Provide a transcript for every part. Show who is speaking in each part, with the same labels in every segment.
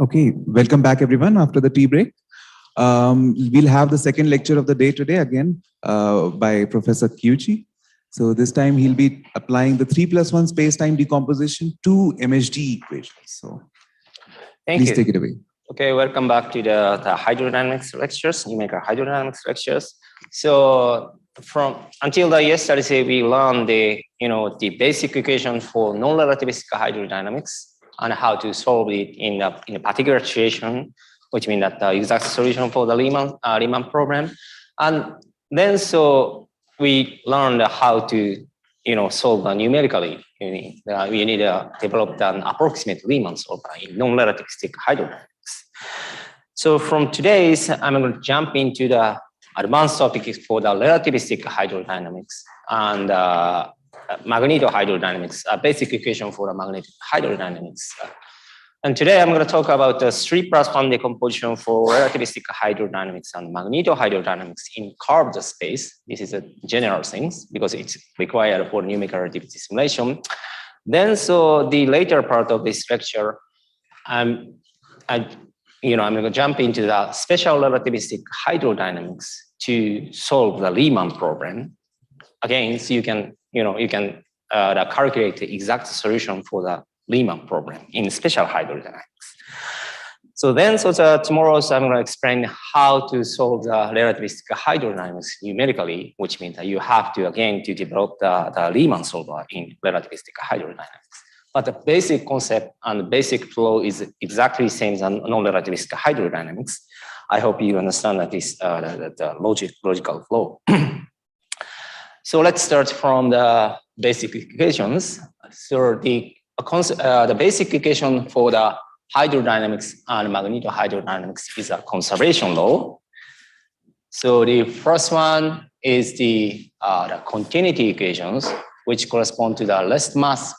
Speaker 1: Okay, welcome back everyone after the tea break. We'll have the second lecture of the day today again by Professor Kiuchi. So this time he'll be applying the 3+1 space-time decomposition to MHD equations. So please take it away.
Speaker 2: Okay, welcome back to the hydrodynamics lectures, numerical hydrodynamics lectures. So until yesterday, we learned the basic equation for non-relativistic hydrodynamics and how to solve it in a particular situation, which means that the exact solution for the Riemann problem. And then we learned how to solve numerically. We need to develop an approximate Riemann solver in non-relativistic hydrodynamics. So from today's, I'm going to jump into the advanced topics for the relativistic hydrodynamics and magnetohydrodynamics, a basic equation for the magnetic hydrodynamics. And today I'm going to talk about the 3+1 decomposition for relativistic hydrodynamics and magnetohydrodynamics in curved space. This is a general things because it's required for numerical relativity simulation. Then, the later part of this lecture, I'm going to jump into the special relativistic hydrodynamics to solve the Riemann problem. Again, so you can calculate the exact solution for the Riemann problem in special hydrodynamics. So tomorrow I'm going to explain how to solve the relativistic hydrodynamics numerically, which means that you have to develop the Riemann solver in relativistic hydrodynamics. But the basic concept and the basic flow is exactly the same as non-relativistic hydrodynamics. I hope you understand that this the logical flow. So let's start from the basic equations. So the basic equation for the hydrodynamics and magnetohydrodynamics is a conservation law. So the first one is the continuity equations, which correspond to the least mass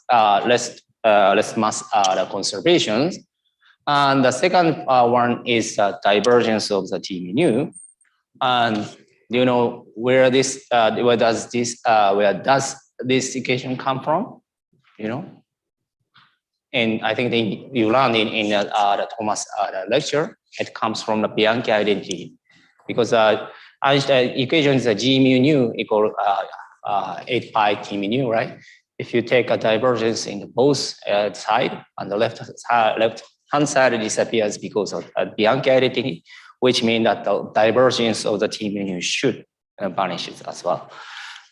Speaker 2: conservations. And the second one is divergence of the T mu. And where does this equation come from? And I think you learned in the Thomas lecture, it comes from the Bianchi identity, because Einstein equation is a G mu nu equal 8 pi T mu nu, right? If you take a divergence in both sides, and the left hand side disappears because of Bianchi identity, which means that the divergence of the T mu nu should vanish as well.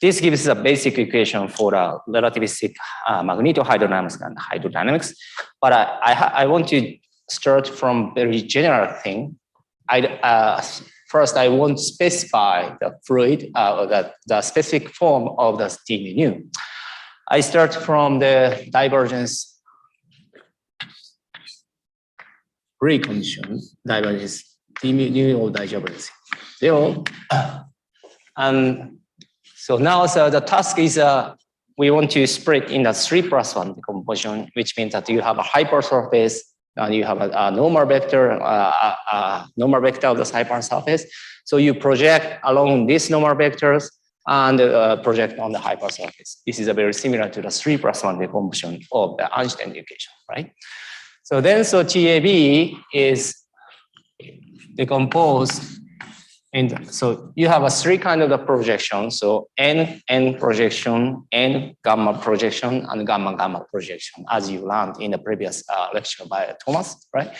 Speaker 2: This gives a basic equation for relativistic magnetohydrodynamics and hydrodynamics. But I want to start from very general thing. First, I want to specify the fluid, the specific form of the T mu nu. I start from the divergence precondition, divergence T mu nu or divergence 0. And so now the task is we want to split in the 3+1 decomposition, which means that you have a hypersurface and you have a normal vector of the hypersurface. So you project along these normal vectors and project on the hypersurface. This is very similar to the 3+1 decomposition of the Einstein equation, right? So TAB is decomposed. And so you have three kinds of the projection. So N projection, N gamma projection, and gamma projection, as you learned in the previous lecture by Thomas, right?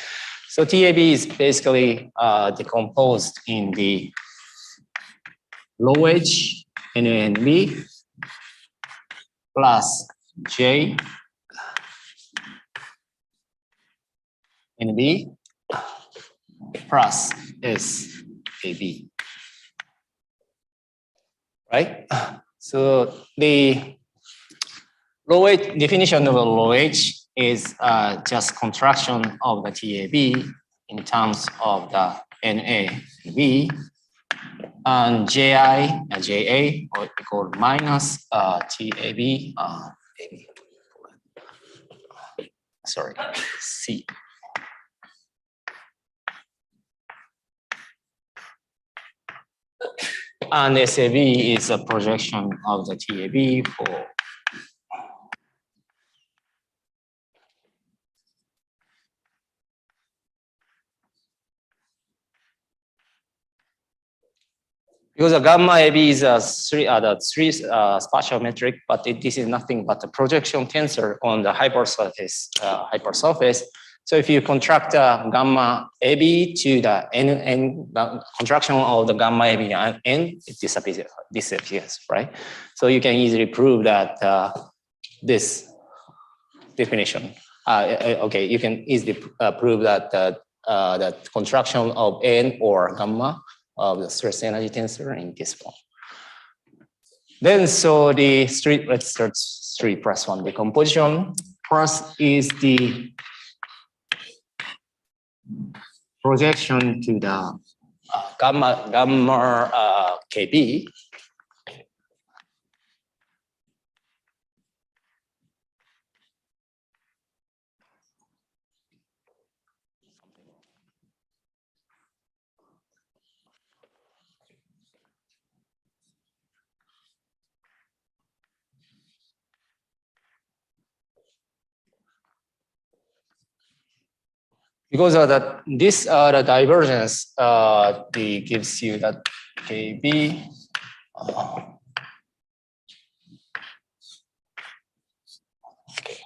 Speaker 2: So TAB is basically decomposed in the low H NB plus J NB plus S AB, right? So the low H definition of the low H is just contraction of the TAB in terms of the NA and JA or equal minus TAB C. And SAB is a projection of the TAB for Because the gamma AB is the three spatial metric, but this is nothing but a projection tensor on the hypersurface. So if you contract gamma AB to the the contraction of the gamma AB and N, it disappears, right? So you can easily prove that this definition. Okay, you can easily prove that that contraction of N or gamma of the stress energy tensor in this form. Then, so the let's start 3+1 decomposition. First is the projection to the gamma KB. Because of that, this the divergence gives you that KB. Okay.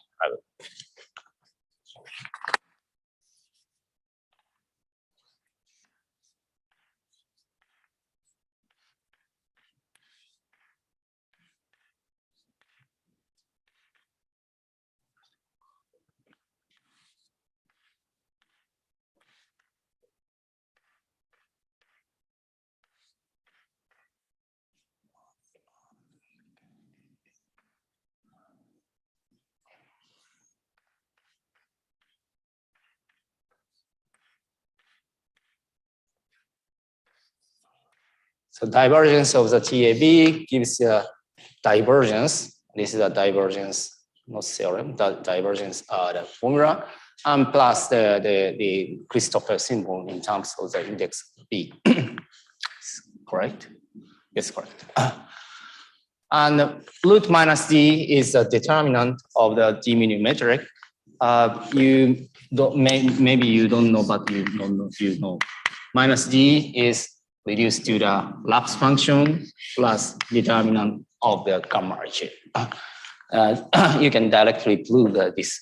Speaker 2: So divergence of the TAB gives a divergence. This is a divergence, not theorem, the divergence, the formula, and plus the Christopher symbol in terms of the index B. Correct? Yes, correct. And root minus D is the determinant of the D mu metric. You don't, maybe you don't know, but you don't know, you know. Minus D is reduced to the lapse function plus determinant of the gamma H. You can directly prove this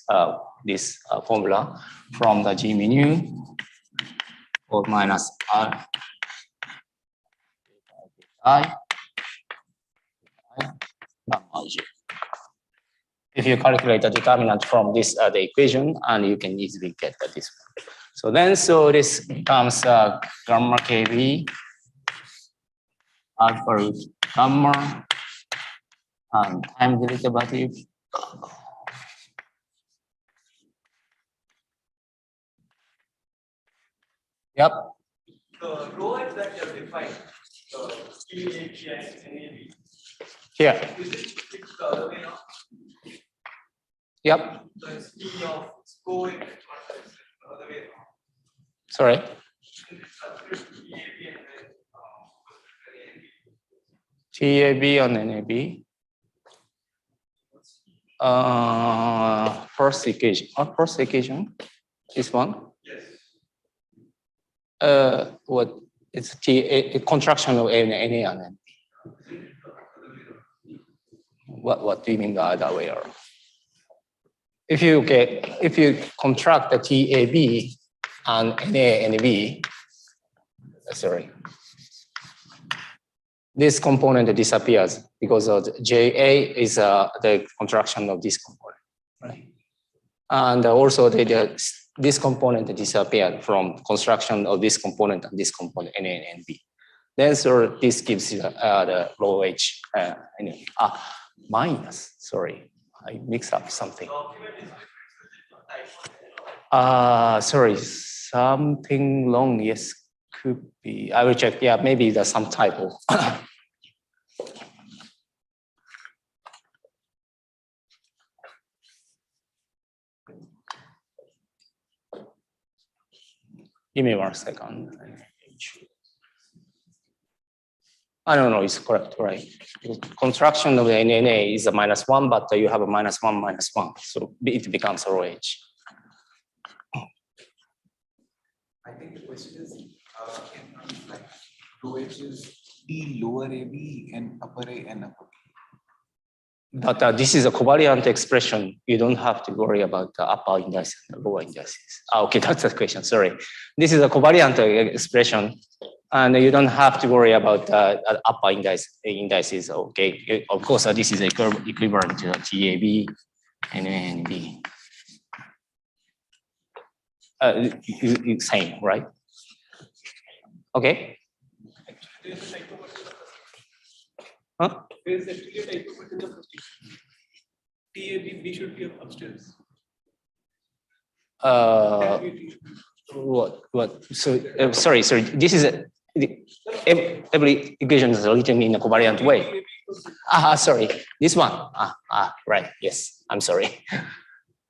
Speaker 2: formula from the G mu or minus R I gamma H. If you calculate the determinant from this the equation, and you can easily get this one. So then, so this becomes gamma KB alpha root gamma and time derivative. Yep.
Speaker 3: The rows that you have defined, TAB and NAB.
Speaker 2: Here.
Speaker 3: Is it fixed the other way now?
Speaker 2: Yep.
Speaker 3: So it's T of scoring the other way now.
Speaker 2: Sorry. TAB and NAB. First equation. First equation. This one.
Speaker 3: Yes.
Speaker 2: What? It's a contraction of NA and N. What do you mean by that way? Or if you contract the TAB and NAB, sorry, this component disappears because of JA is the contraction of this component, right? And also this component disappeared from construction of this component and this component NA and NB. Then so this gives you the low H minus. Sorry, I mixed up something. Sorry, something wrong. Yes, could be. I will check. Yeah, maybe there's some typo. Give me 1 second. I don't know, it's correct, right? Contraction of the NNA is a -1, but you have a -1, -1. So it becomes rho H.
Speaker 1: I think the question is, like rho H is T lower AB and upper A and upper B.
Speaker 2: But this is a covariant expression. You don't have to worry about the upper indices and the lower indices. Okay, that's the question. Sorry. This is a covariant expression, and you don't have to worry about upper indices. Okay, of course, this is equivalent to TAB and NB. Same, right? Okay. Huh?
Speaker 3: There is actually a typo in the first TAB should be upstairs.
Speaker 2: What? So sorry. This is every equation is written in a covariant way. Sorry. This one. Right. Yes. I'm sorry.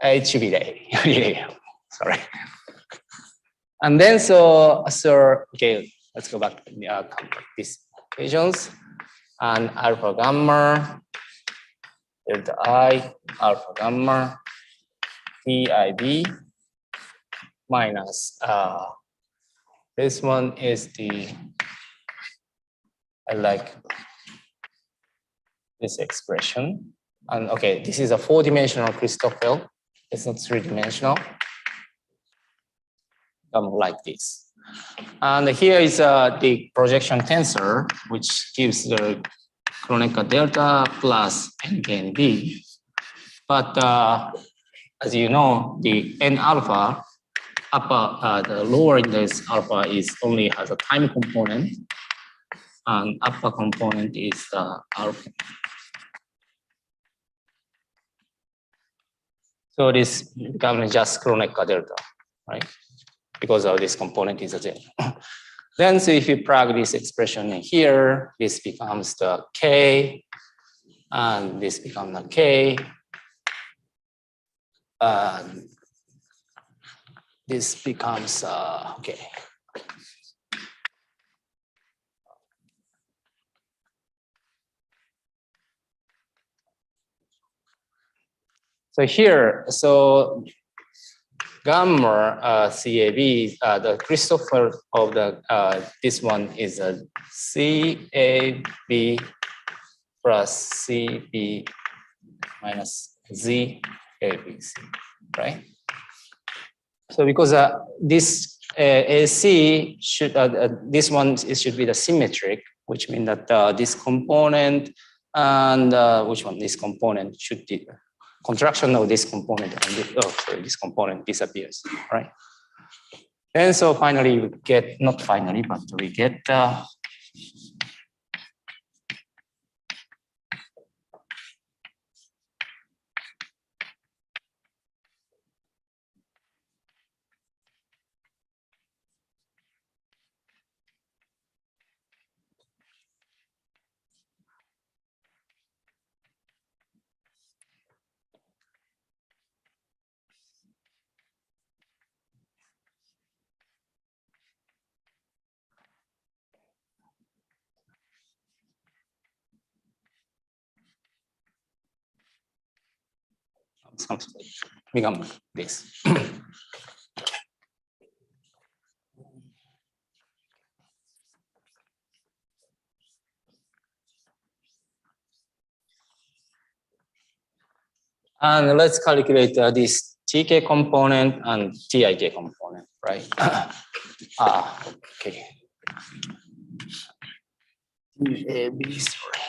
Speaker 2: It should be there. Yeah. Sorry. And then okay. Let's go back to these equations. And alpha gamma, delta I, alpha gamma, TIB minus this one is I like this expression. And okay, this is a 4-dimensional crystal field. It's not 3-dimensional. Like this. And here is the projection tensor, which gives the Kronecker delta plus NKNB. But as you know, the N alpha, the lower index alpha only has a time component, and upper component is alpha. So this becomes just Kronecker delta, right? Because of this component is a zero. Then, so if you plug this expression in here, this becomes the K, and this becomes the K. This becomes, okay. So here, gamma CAB, the crystal field of this one is a CAB plus CB minus ZABC, right? So because this AC should, this one should be the symmetric, which means that this component and which one? This component should be contraction of this component, and this component disappears, right? And so finally we get, not finally, but we get become this. And let's calculate this TK component and TIK component, right? Okay. TAB, sorry.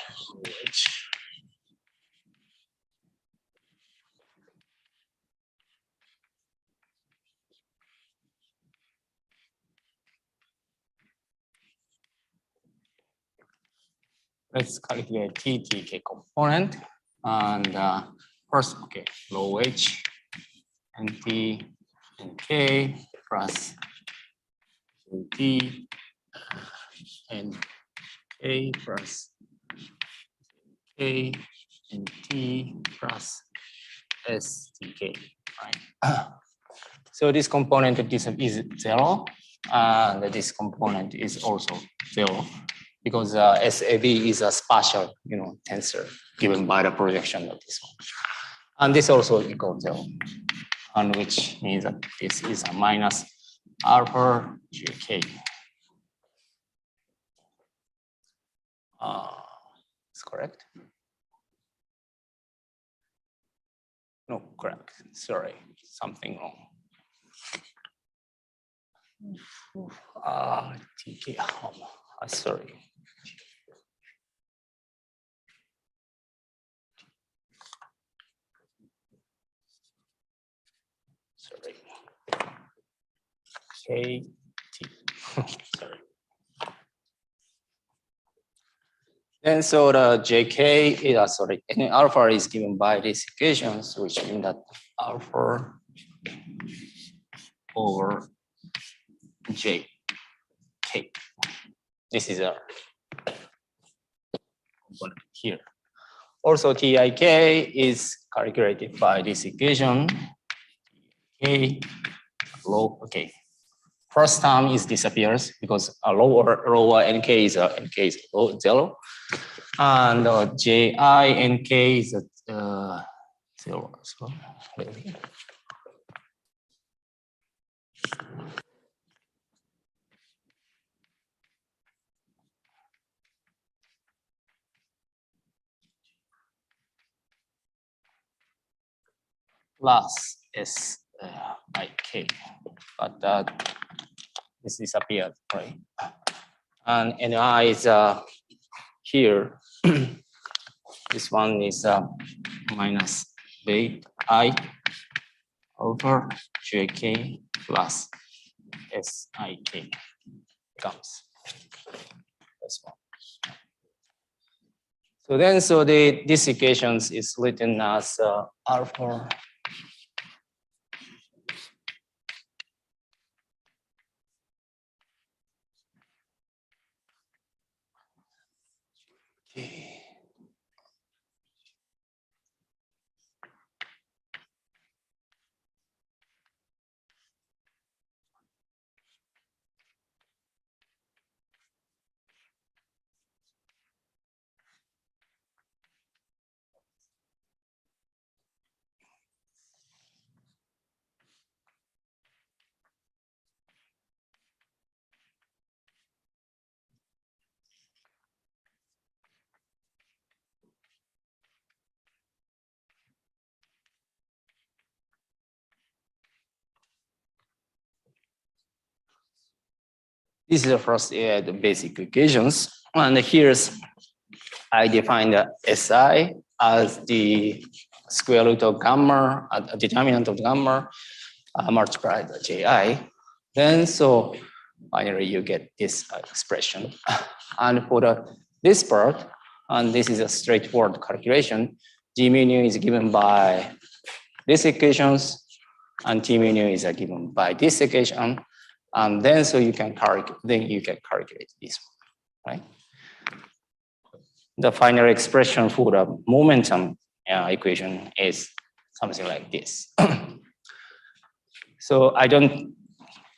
Speaker 2: Let's calculate TTK component, and first, okay, low H and T and K plus T and K plus K and T plus STK, right? So this component is 0, and this component is also 0. Because SAB is a spatial, tensor given by the projection of this one, and this also equals 0, and which means that this is a minus alpha GK. It's correct. No, correct. Sorry, something wrong. TK, sorry. Sorry. KT. Sorry. And so the JK is sorry, and alpha is given by these equations, which mean that alpha over JK. This is a component here. Also, TIK is calculated by this equation. K low, okay. First term is disappears because a lower NK is low, 0. And JI NK is 0. So plus S by K, but this disappeared, right? And NI is here. This one is minus I over JK plus SIK becomes this one. So then, this equations is written as alpha This is the first the basic equations. And here's, I define the SI as the square root of gamma, a determinant of gamma, multiplied by JI. Then, so finally you get this expression. And for this part, and this is a straightforward calculation, G mu nu is given by these equations, and T mu nu is given by this equation. And then so you can calculate this one, right? The final expression for the momentum equation is something like this. So I don't,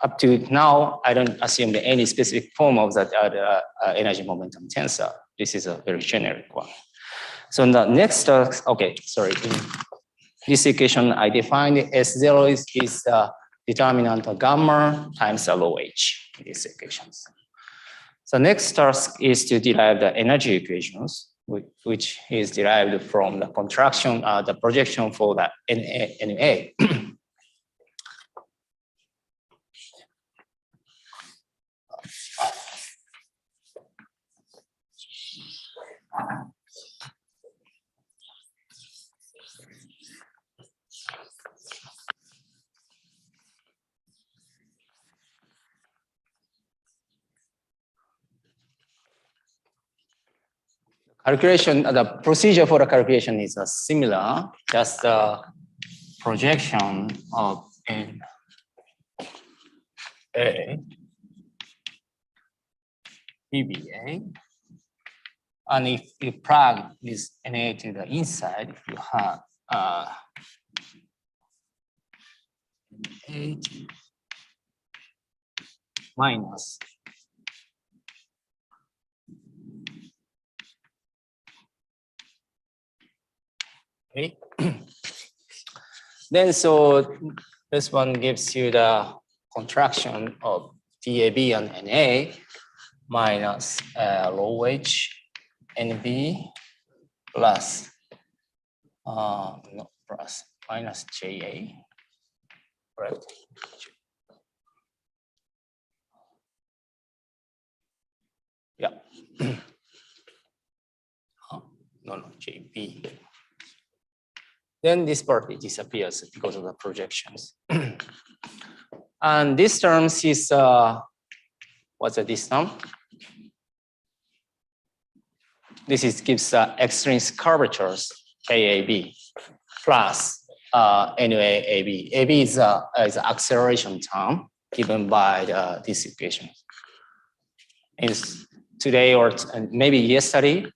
Speaker 2: up to now, I don't assume any specific form of that energy momentum tensor. This is a very generic one. So in the next, okay, sorry. In this equation, I defined S0 is determinant of gamma times the low h in these equations. So next task is to derive the energy equations, which is derived from the contraction, the projection for the NA. Calculation, the procedure for the calculation is similar, just the projection of NA, PBA. And if you plug this NA to the inside, you have NA minus okay. Then so this one gives you the contraction of DAB and NA minus low H NB plus minus JA, correct? Yeah. No, JB. Then this part disappears because of the projections. And this term is what's this term? This gives extrinsic curvatures KAB plus anyway AB. AB is an acceleration term given by this equation. Is today or maybe yesterday,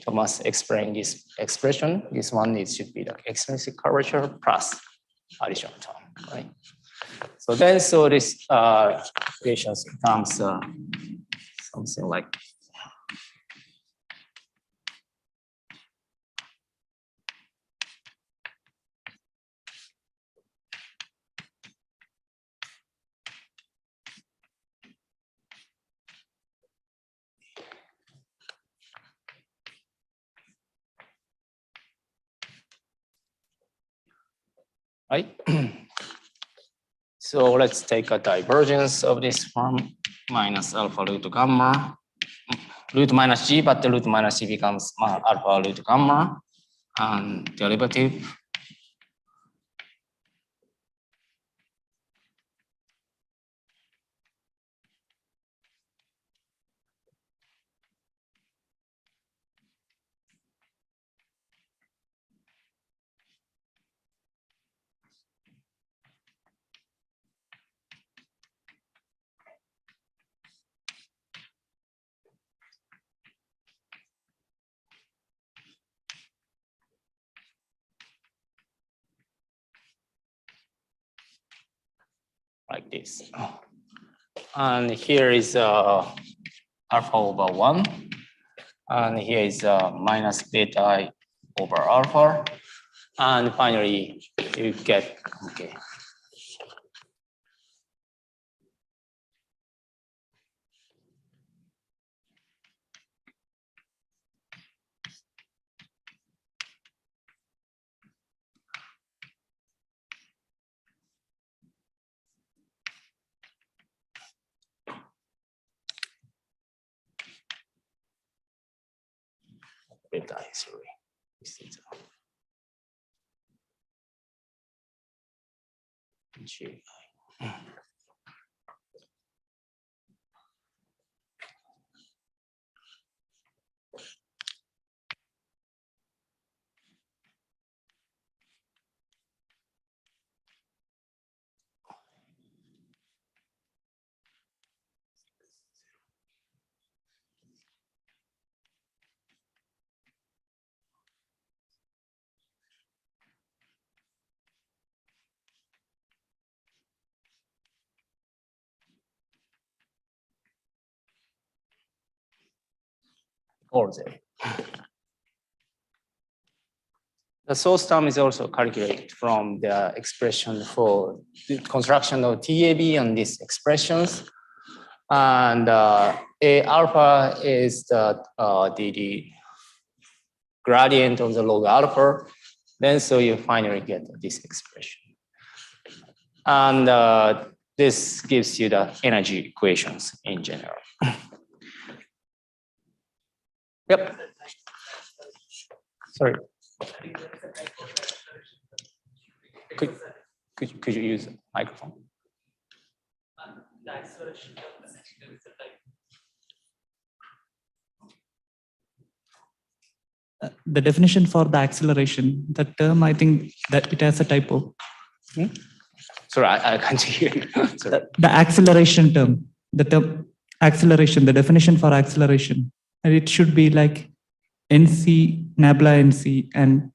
Speaker 2: Thomas explained this expression. This one should be the extrinsic curvature plus additional term, right? So then, this equation becomes something like right? So let's take a divergence of this form minus alpha root gamma, root minus g, but the root minus g becomes alpha root gamma, and derivative. Like this. And here is alpha over 1. And here is minus beta over alpha. And finally, you get, okay. Beta is G. Or there. The source term is also calculated from the expression for the construction of TAB and these expressions. And A alpha is the gradient of the log alpha. Then so you finally get this expression. And this gives you the energy equations in general. Yep. Sorry. Could you use a microphone?
Speaker 4: The definition for the acceleration, that term, I think that it has a typo.
Speaker 2: Sorry, I can't hear you.
Speaker 4: The acceleration term, the term acceleration, the definition for acceleration, and it should be like NC, nabla NC, and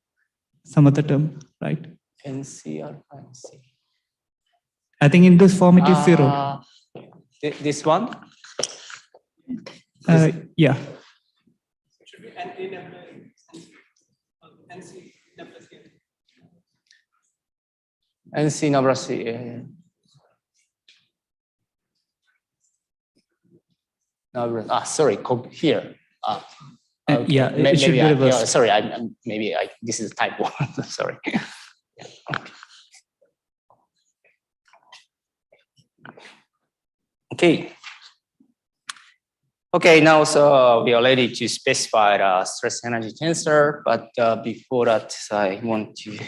Speaker 4: some other term, right?
Speaker 2: NC alpha NC.
Speaker 4: I think in this form it is 0.
Speaker 2: This one?
Speaker 4: Yeah.
Speaker 3: Should be NC nabla C.
Speaker 2: NC nabla C.
Speaker 3: Yeah.
Speaker 2: Sorry, here.
Speaker 4: Yeah, it should be reversed.
Speaker 2: Sorry, this is type 1. Sorry. Okay. Okay, now so we are ready to specify the stress energy tensor, but before that, I want to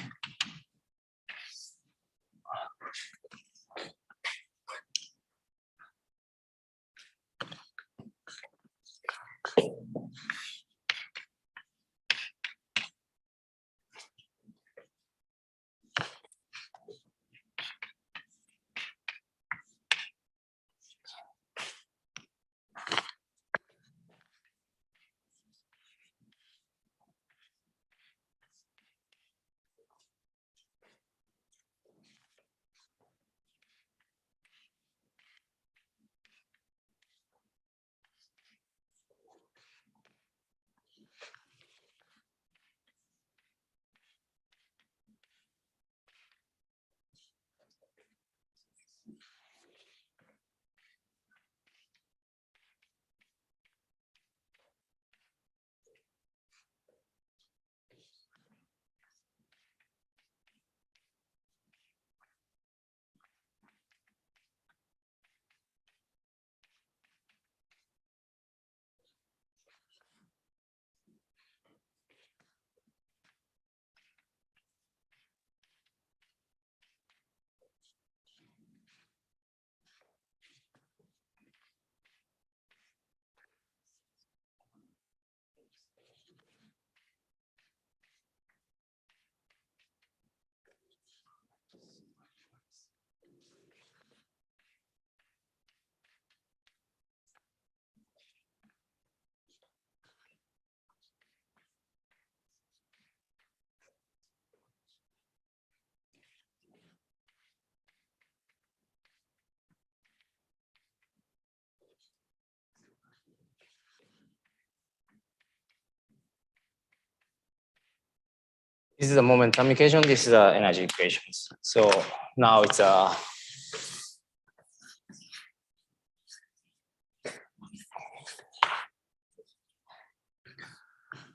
Speaker 2: this is the momentum equation. This is the energy equations. So now it's a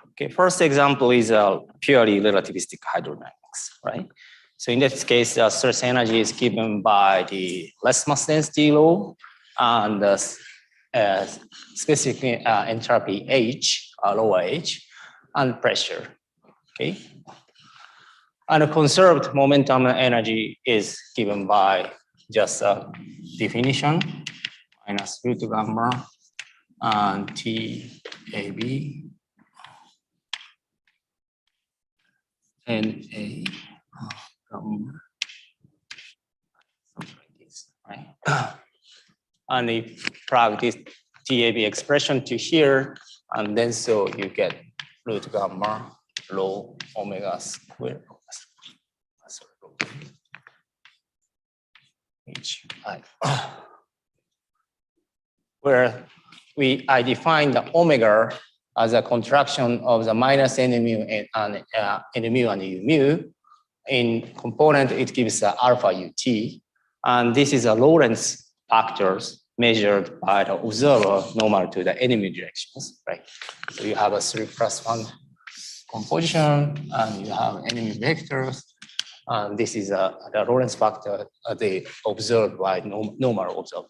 Speaker 2: okay. First example is a purely relativistic hydrodynamics, right? So in this case, the stress energy is given by the less mass density law and the specific entropy H, lower H, and pressure. Okay. And a conserved momentum energy is given by just a definition minus root gamma and TAB NA gamma, something like this, right? And if plug this TAB expression to here, and then so you get root gamma rho omega square. Where I define the omega as a contraction of the minus n mu and n mu and u mu. In component, it gives alpha ut, and this is a Lorentz factors measured by the observer normal to the n mu directions, right? So you have a 3+1 composition, and you have n mu vectors. And this is the Lorentz factor they observed by normal observer.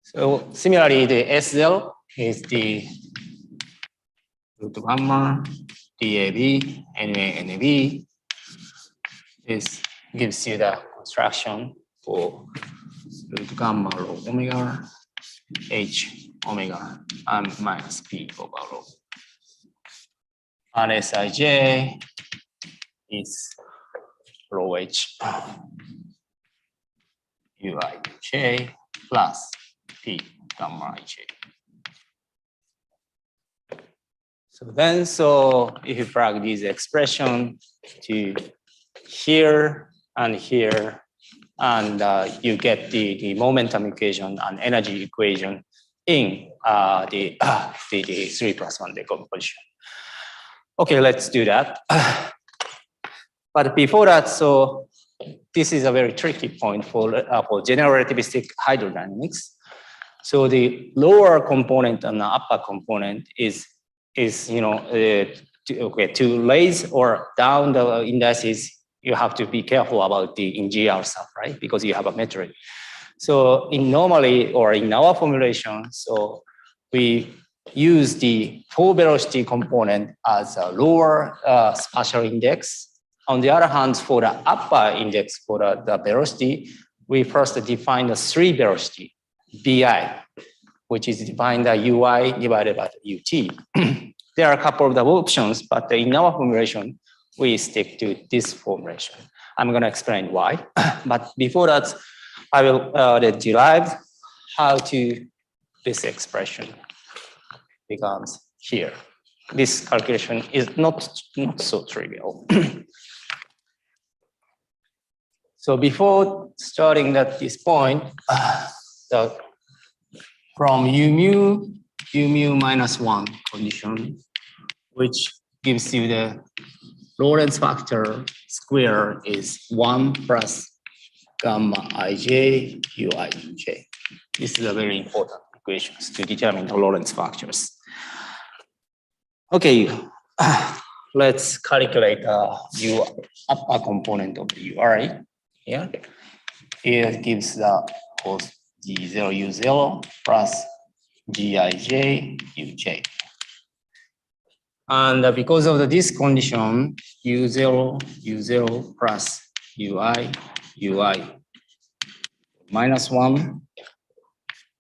Speaker 2: So similarly, the SL is the root gamma, DAB, NA, NAB. This gives you the construction for root gamma rho omega, H omega, and minus P over rho. And Sij is rho H Uij plus P gamma Ij. So then, so if you plug this expression to here and here, and you get the momentum equation and energy equation in the 3+1 decomposition. Okay, let's do that. But before that, so this is a very tricky point for general relativistic hydrodynamics. So the lower component and the upper component is to raise or down the indices, you have to be careful about the GR stuff, right? Because you have a metric. So normally, or in our formulation, so we use the full velocity component as a lower spatial index. On the other hand, for the upper index for the velocity, we first define the 3 velocity, BI, which is defined as UI divided by UT. There are a couple of the options, but in our formulation, we stick to this formulation. I'm going to explain why. But before that, I will derive how to this expression becomes here. This calculation is not so trivial. So before starting at this point, from u mu minus 1 condition, which gives you the Lorentz factor square is 1 plus gamma ij ui uj. This is a very important equation to determine the Lorentz factors. Okay, let's calculate the upper component of the URI. Here, it gives the both G0 U0 plus Gij Uj. And because of this condition, U0 plus Ui minus 1,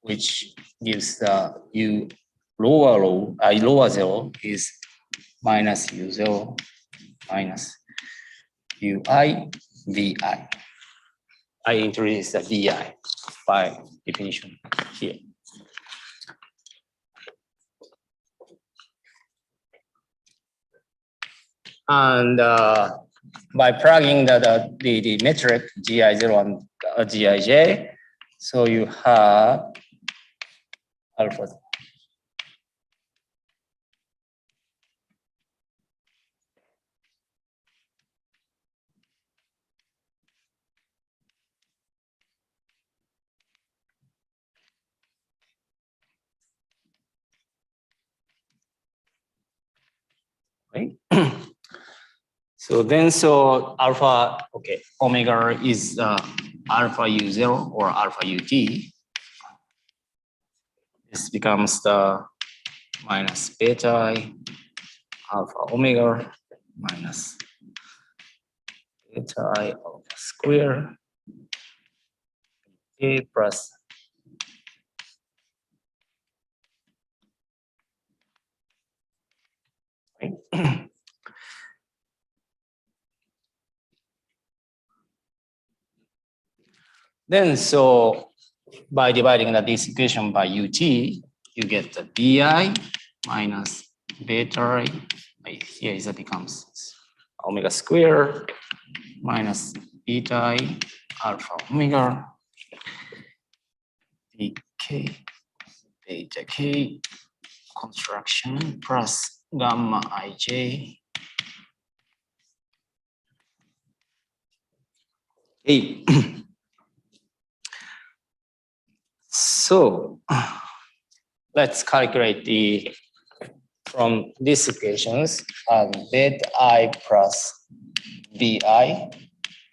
Speaker 2: which gives the U lower 0 is minus U0 minus Ui Vi. I introduce the Vi by definition here. And by plugging the metric Gi0 and Gij, so you have alpha. Right? So alpha, okay, omega is alpha U0 or alpha UT. This becomes the minus beta I alpha omega minus beta I alpha square A plus right? Then, so by dividing this equation by UT, you get the Bi minus beta I. Here it becomes omega square minus beta I alpha omega dk beta k construction plus gamma ij. Hey. So let's calculate from these equations, beta I plus Bi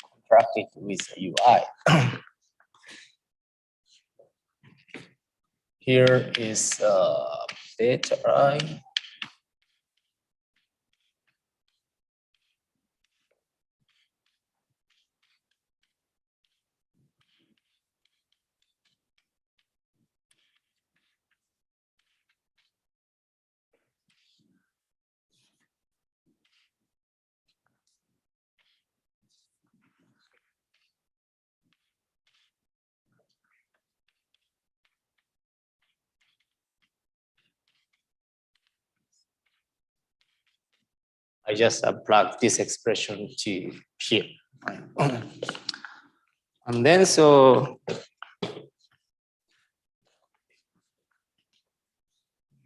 Speaker 2: contracted with Ui. Here is beta I. I just plug this expression to here. And then so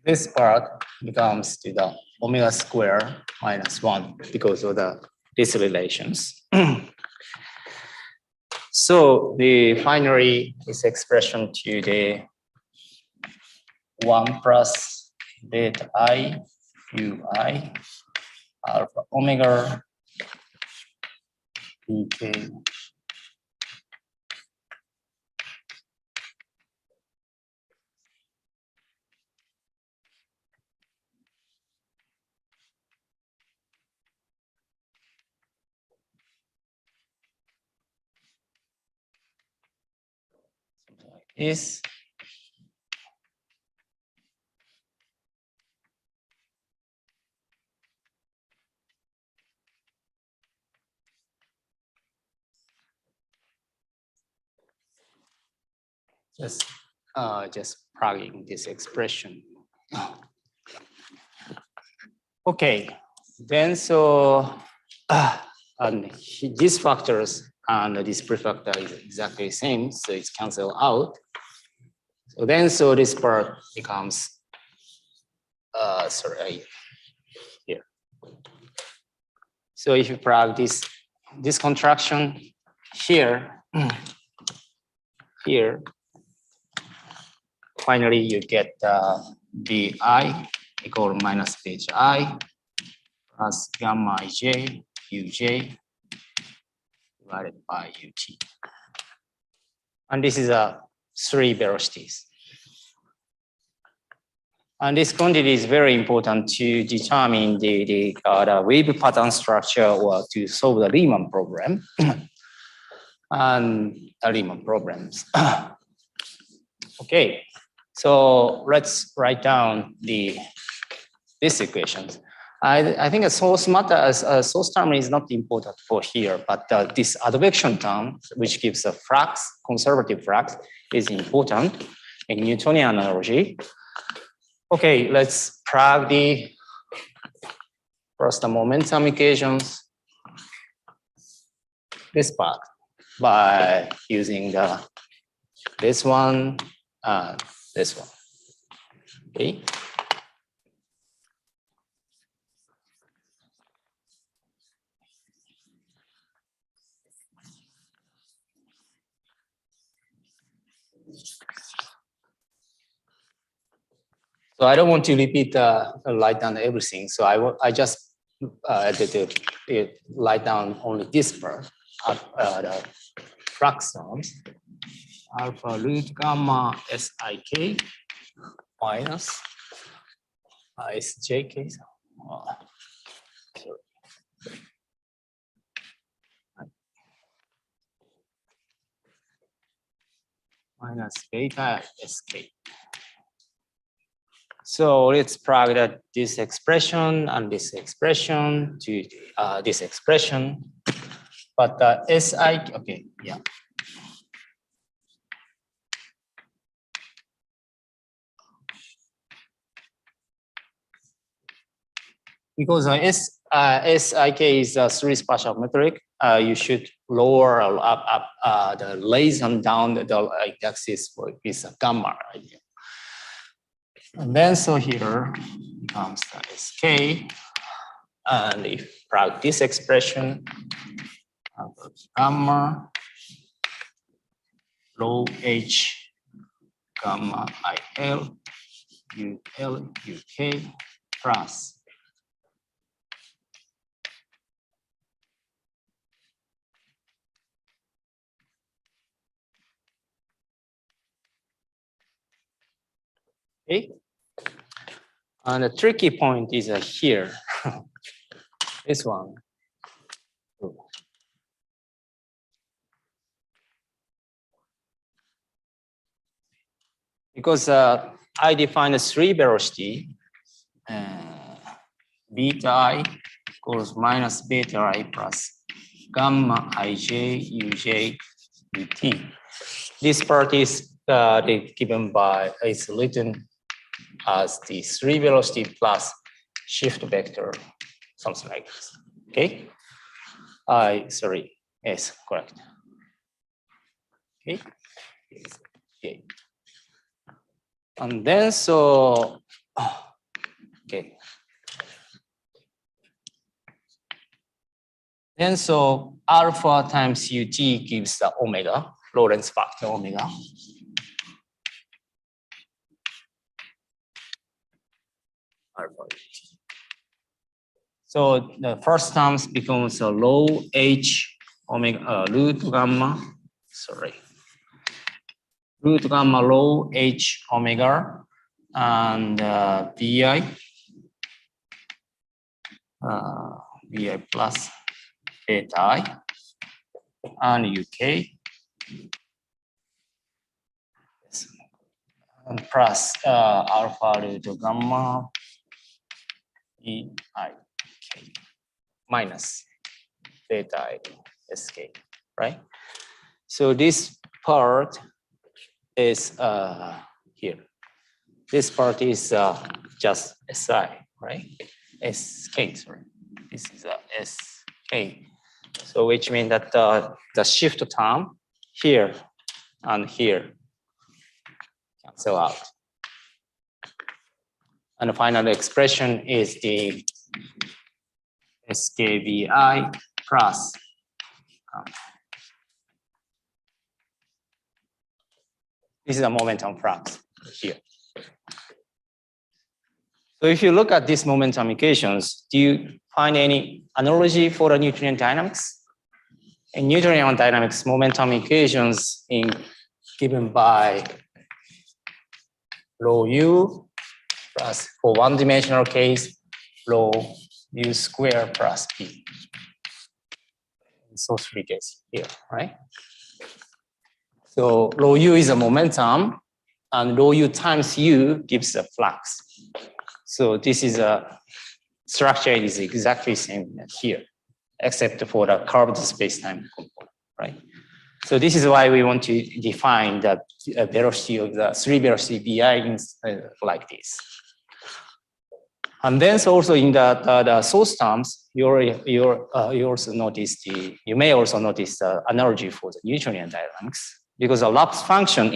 Speaker 2: this part becomes to the omega square minus 1 because of these relations. So finally this expression to the 1 plus beta I ui alpha omega dk is just plugging this expression. Okay, then and these factors and this prefactor is exactly the same, so it's canceled out. So then this part becomes here. So if you plug this contraction here, here, finally you get bi equal minus beta I plus gamma ij uj divided by ut. And this is 3 velocities. And this quantity is very important to determine the wave pattern structure or to solve the Riemann problem and the Riemann problems. Okay, so let's write down these equations. I think a source matter as a source term is not important for here, but this advection term, which gives a flux, conservative flux, is important in Newtonian analogy. Okay, let's plug first the momentum equations, this part, by using this one and this one. Okay. So I don't want to repeat write down everything. So I just write down only this part, the flux terms, alpha root gamma sik minus sjk. Minus beta sk. So let's plug this expression and this expression to this expression. But okay, yeah. Because SIK is a 3 spatial metric, you should lower or up the raise and down the axis for this gamma idea. And then here becomes the SK, and if plug this expression, gamma rho H gamma IL UL UK plus okay. And the tricky point is here, this one. Because I define a 3 velocity, beta I equals minus beta I plus gamma ij uj ut. This part is given by, it's written as the 3 velocity plus shift vector, something like this. Okay. Sorry. Yes, correct. Okay. Okay. And then okay. Then alpha times ut gives the omega, Lorentz factor omega. alpha ut. So the first terms becomes a low h omega root gamma, sorry, root gamma low h omega and vi vi plus beta I and uk and plus alpha root gamma e I k minus beta I sk, right? So this part is here. This part is just si, right? Sk, sorry. This is sk. So which means that the shift term here and here cancel out. And the final expression is the skvi plus this is a momentum flux here. So if you look at these momentum equations, do you find any analogy for the Newtonian dynamics? In Newtonian dynamics, momentum equations given by rho u plus, for one-dimensional case, rho u square plus p. So three cases here, right? So rho u is a momentum, and rho u times u gives a flux. So this is a structure is exactly same here, except for the curved spacetime component, right? So this is why we want to define the velocity of the three velocity vi like this. And then so also in the source terms, you also notice you may also notice the analogy for the Newtonian dynamics, because the Laplace function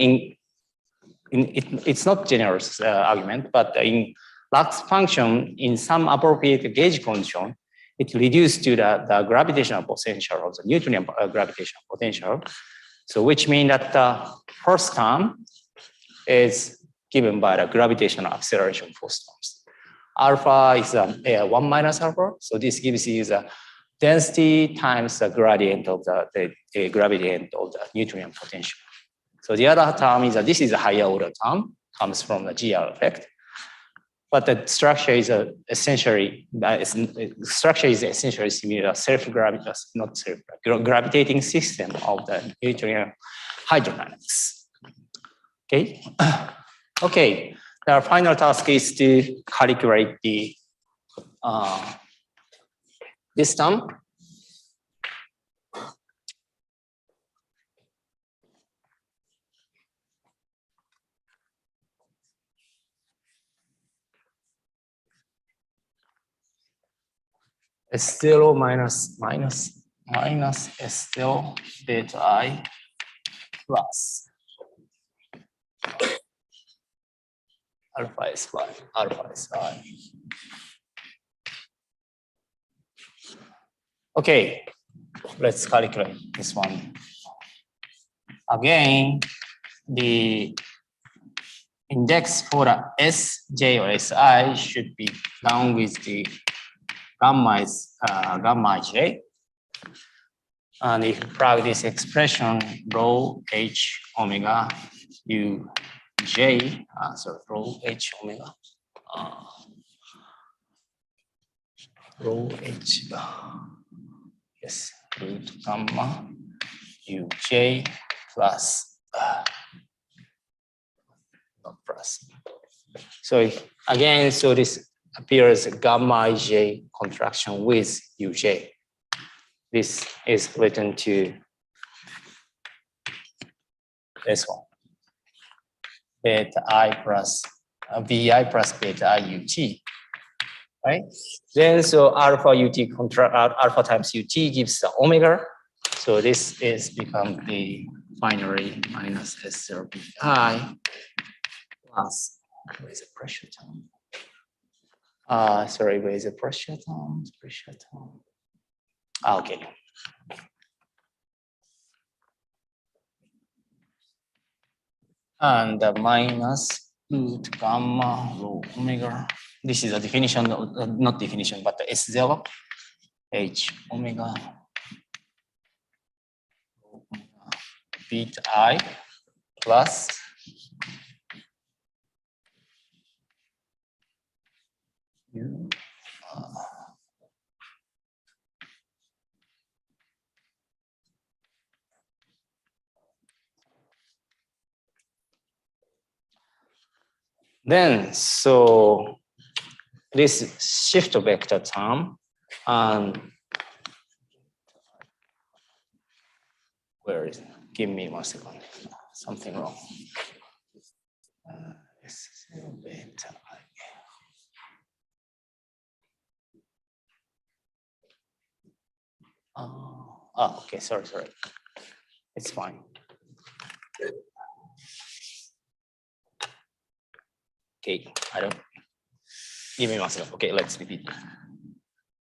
Speaker 2: it's not generous argument, but in Laplace function in some appropriate gauge condition, it reduced to the gravitational potential of the Newtonian gravitational potential. So which means that the first term is given by the gravitational acceleration force terms. Alpha is 1 minus alpha. So this gives you the density times the gradient of the gradient of the Newtonian potential. So the other term is that this is a higher order term, comes from the GR effect. But the structure is essentially similar gravitating system of the Newtonian hydrodynamics. Okay. Okay. Our final task is to calculate the this term. S0 minus S0 beta I plus alpha S y, alpha S I. Okay, let's calculate this one. Again, the index for the Sj or Si should be down with the gamma is gamma j. And if you plug this expression, rho h omega u j, so rho h omega, rho h, yes, root gamma u j plus, not plus. So again, so this appears gamma ij contraction with uj. This is written to this one, beta I plus vi plus beta I ut, right? Then so alpha ut alpha times ut gives the omega. So this is become the finally minus S0 bi plus, where is the pressure term? Sorry, where is the pressure term? Pressure term. Okay. And minus root gamma rho omega. This is a definition, not definition, but the S0 H omega beta I plus U. Then, so this shift vector term, where is it? Give me 1 second. Something wrong. Beta I. Okay, sorry. It's fine. Okay, I don't. Give me 1 second. Okay, let's repeat.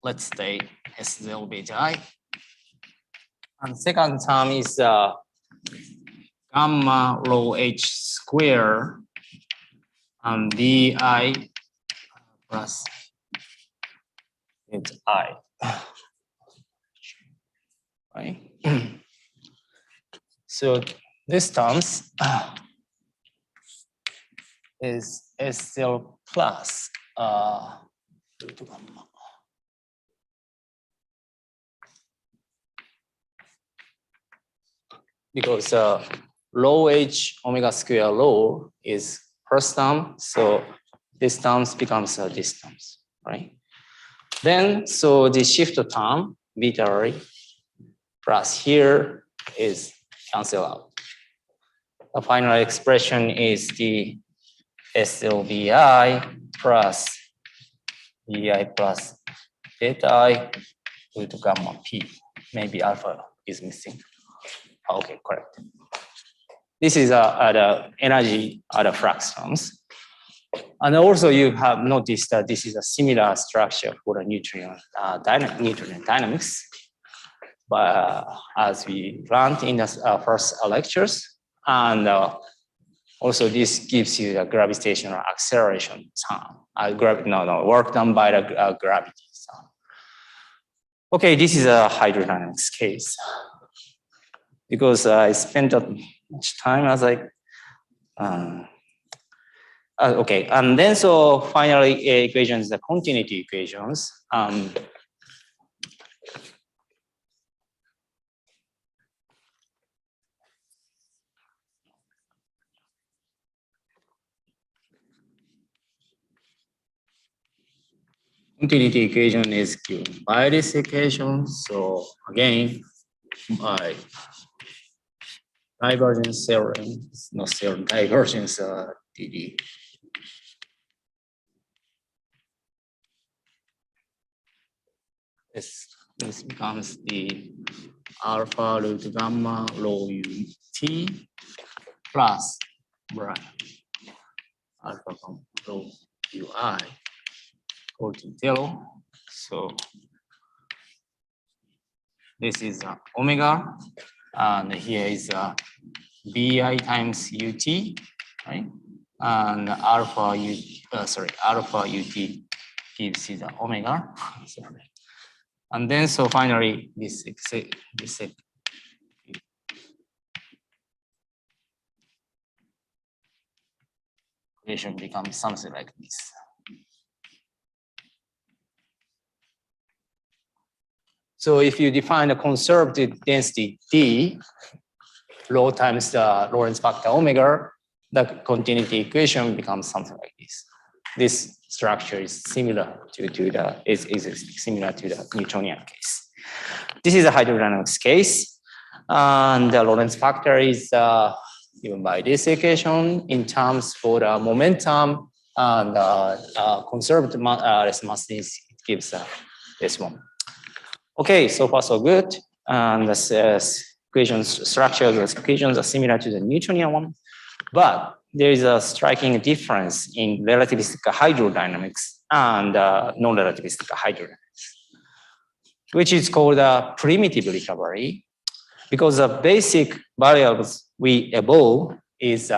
Speaker 2: Let's say S0 beta I. And second term is gamma rho H square and BI plus beta I. Right? So this terms is S0 plus because rho H omega square rho is first term, so this terms becomes this terms, right? Then, so the shift term, beta I plus here is cancel out. The final expression is the SLBI plus BI plus beta I root gamma P. Maybe alpha is missing. Okay, correct. This is the energy at the flux terms. And also you have noticed that this is a similar structure for the neutrino dynamics. But as we learned in the first lectures, and also this gives you the gravitational acceleration term. Work done by the gravity term. Okay, this is a hydrodynamics case. Because I spent much time, I was like, okay, and then so finally equations, the continuity equations. Continuity equation is given by this equation. So again, by divergence theorem, not theorem, divergence DD. This becomes the alpha root gamma rho u t plus alpha gamma rho u I equal to 0. So this is omega, and here is bi times ut, right? And alpha ut gives you the omega. Sorry. And then so finally this equation becomes something like this. So if you define a conservative density D, rho times the Lorentz factor omega, the continuity equation becomes something like this. This structure is similar to similar to the Newtonian case. This is a hydrodynamics case, and the Lorentz factor is given by this equation in terms for the momentum and conservative mass density. It gives this one. Okay, so far so good. And the equations structure, those equations are similar to the Newtonian one, but there is a striking difference in relativistic hydrodynamics and non-relativistic hydrodynamics, which is called a primitive recovery, because the basic variables we evolve is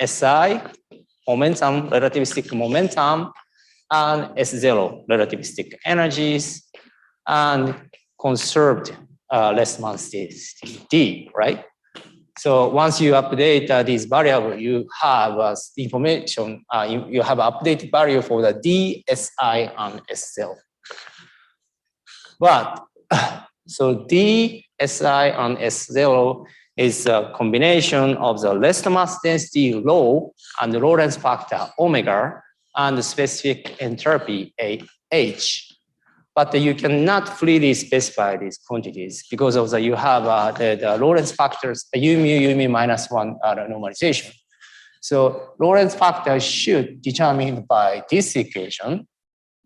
Speaker 2: SI, momentum, relativistic momentum, and S0 relativistic energies, and conserved Lessman's D, right? So once you update these variables, you have information, you have updated value for the D, Si, and S0. But so D, Si, and S0 is a combination of the rest mass density rho and the Lorentz factor omega and the specific entropy H. But you cannot freely specify these quantities because of the you have the Lorentz factors U mu minus 1 normalization. So Lorentz factor should determined by this equation,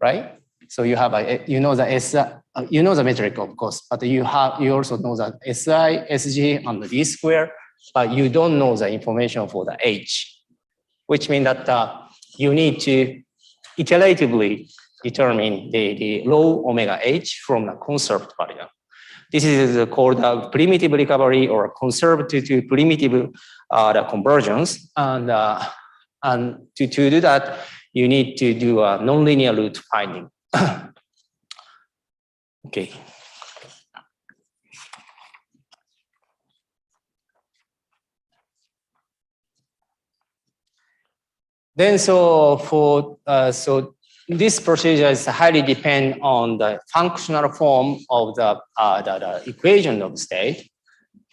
Speaker 2: right? So you have you know the S, you know the metric of course, but you also know that SI, SG, and the D square, but you don't know the information for the H, which means that you need to iteratively determine the low omega H from the conserved variable. This is called primitive recovery or conservative to primitive the conversions. And to do that, you need to do a nonlinear root finding. Okay. Then so this procedure is highly depend on the functional form of the equation of state.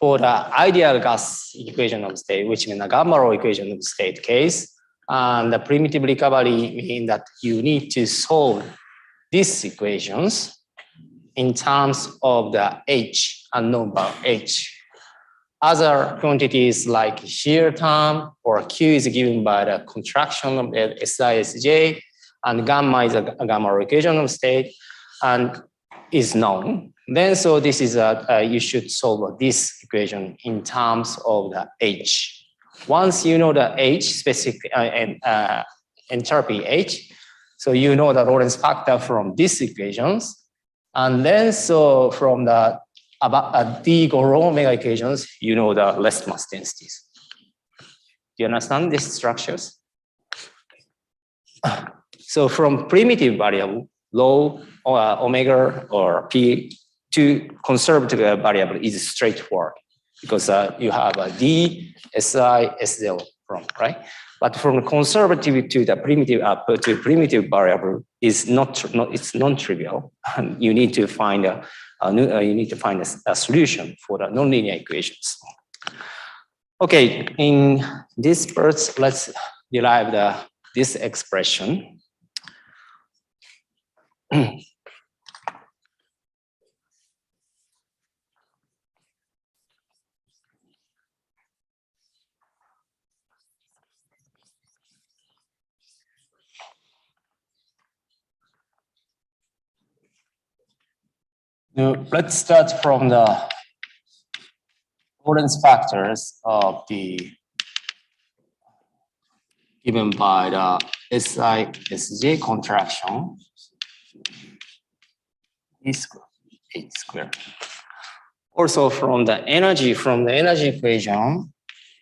Speaker 2: For the ideal gas equation of state, which means the gamma rho equation of state case, and the primitive recovery means that you need to solve these equations in terms of the H, unknown bar H. Other quantities like shear term or Q is given by the contraction of the SI/SJ, and gamma is a gamma rho equation of state and is known. Then so this is you should solve this equation in terms of the H. Once you know the H specific entropy H, so you know the Lorentz factor from these equations, and then so from the D rho omega equations, you know the rest mass densities. Do you understand these structures? So from primitive variable, low omega or P to conservative variable is straightforward because you have a D, Si, S0 from, right? But from conservative to the primitive variable is it's non-trivial. You need to find a solution for the nonlinear equations. Okay, in this part, let's derive this expression. Now, let's start from the Lorentz factors of the given by the SI/SJ contraction H squared. Also from the energy equation,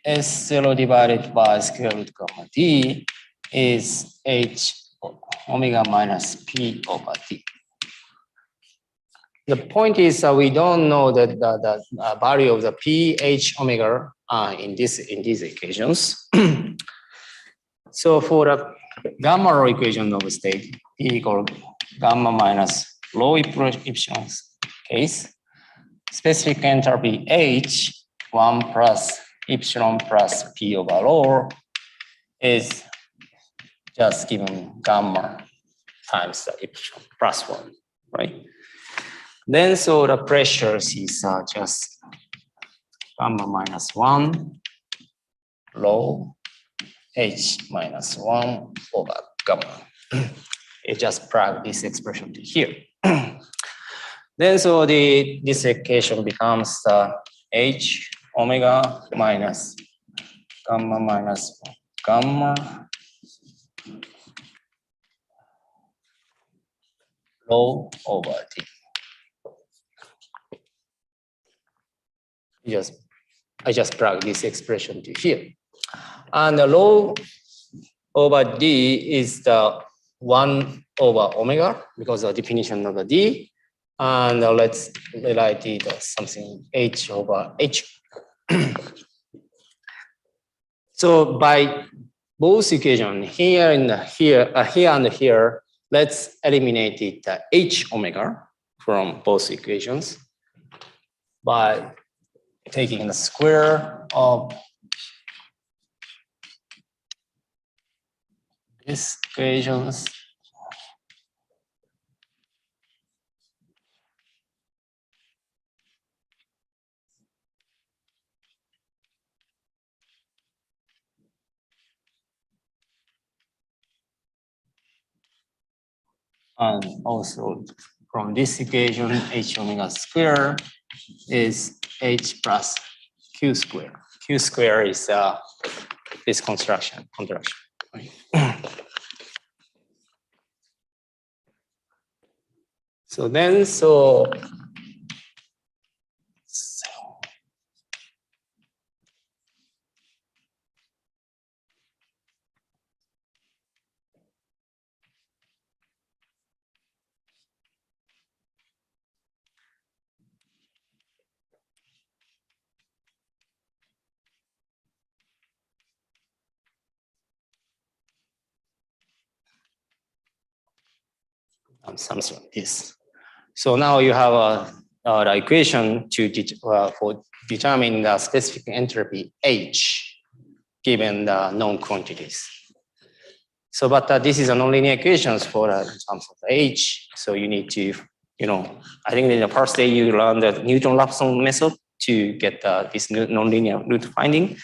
Speaker 2: S0 divided by square root gamma D is H omega minus P over T. The point is we don't know that the value of the P, H, omega in these equations. So for the gamma rho equation of state, P equal gamma minus rho epsilon case, specific entropy H, 1 plus epsilon plus P over rho is just given gamma times the epsilon plus 1, right? Then so the pressures is just gamma minus 1 rho H minus 1 over gamma. It just plug this expression to here. Then so this equation becomes H omega minus gamma rho over T. I just plug this expression to here. And the rho over D is the 1 over omega because of the definition of the D. And let's rewrite it as something H over H. So by both equations, here and here, let's eliminate it H omega from both equations by taking the square of these equations. And also from this equation, H omega square is H plus Q square. Q square is this contraction. Right? So then, something like this. So now you have the equation for determining the specific entropy H given the known quantities. So, but this is a nonlinear equations for in terms of the H. So you need to, I think in the first day you learn the Newton-Raphson method to get this nonlinear root finding.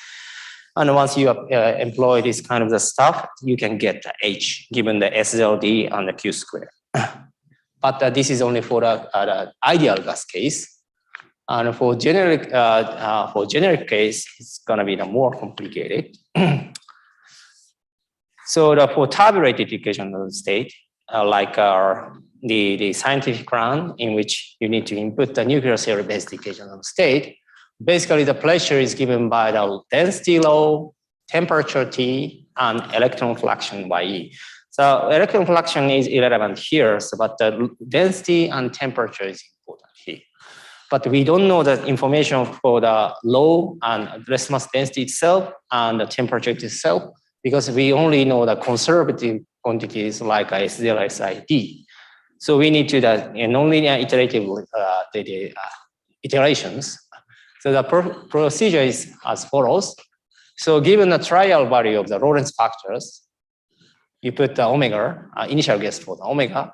Speaker 2: And once you employ this kind of the stuff, you can get the H given the SLD and the Q square. But this is only for the ideal gas case. And for generic case, it's gonna be the more complicated. So for tabulated equation of the state, like the scientific run in which you need to input the nuclear theory-based equation of the state, basically the pressure is given by the density rho, temperature T, and electron fluxion YE. So electron fluxion is irrelevant here, but the density and temperature is important here. But we don't know the information for the low and rest mass density itself and the temperature itself, because we only know the conservative quantities like SDL, SID. So we need to do nonlinear iterative iterations. So the procedure is as follows. So given the trial value of the Lorentz factors, you put the omega, initial guess for the omega.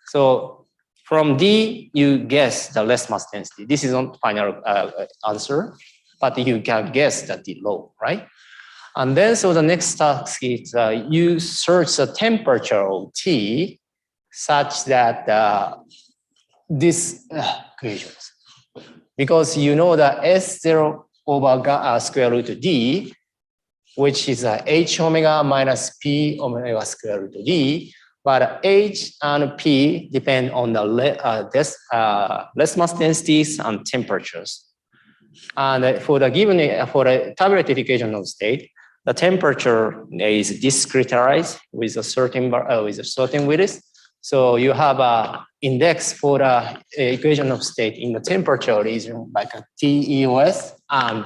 Speaker 2: So from D, you guess the less mass density. This is not final answer, but you can guess that D low, right? And then, so the next task is you search the temperature of T such that this equations, because you know that S0 over square root D, which is H omega minus P omega square root D, but H and P depend on the less mass densities and temperatures. And for the given, for the tabulated equation of state, the temperature is discretized with a certain width. So you have an index for the equation of state in the temperature region, like a TEOS, and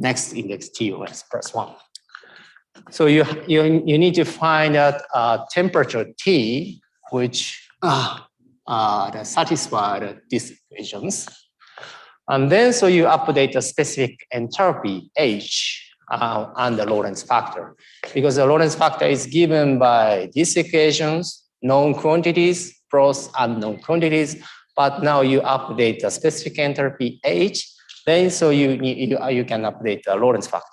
Speaker 2: next index TOS plus 1. So you need to find out temperature T, which satisfy these equations. And then so you update the specific entropy H and the Lorentz factor, because the Lorentz factor is given by these equations, known quantities plus unknown quantities. But now you update the specific entropy H. Then so you can update the Lorentz factor.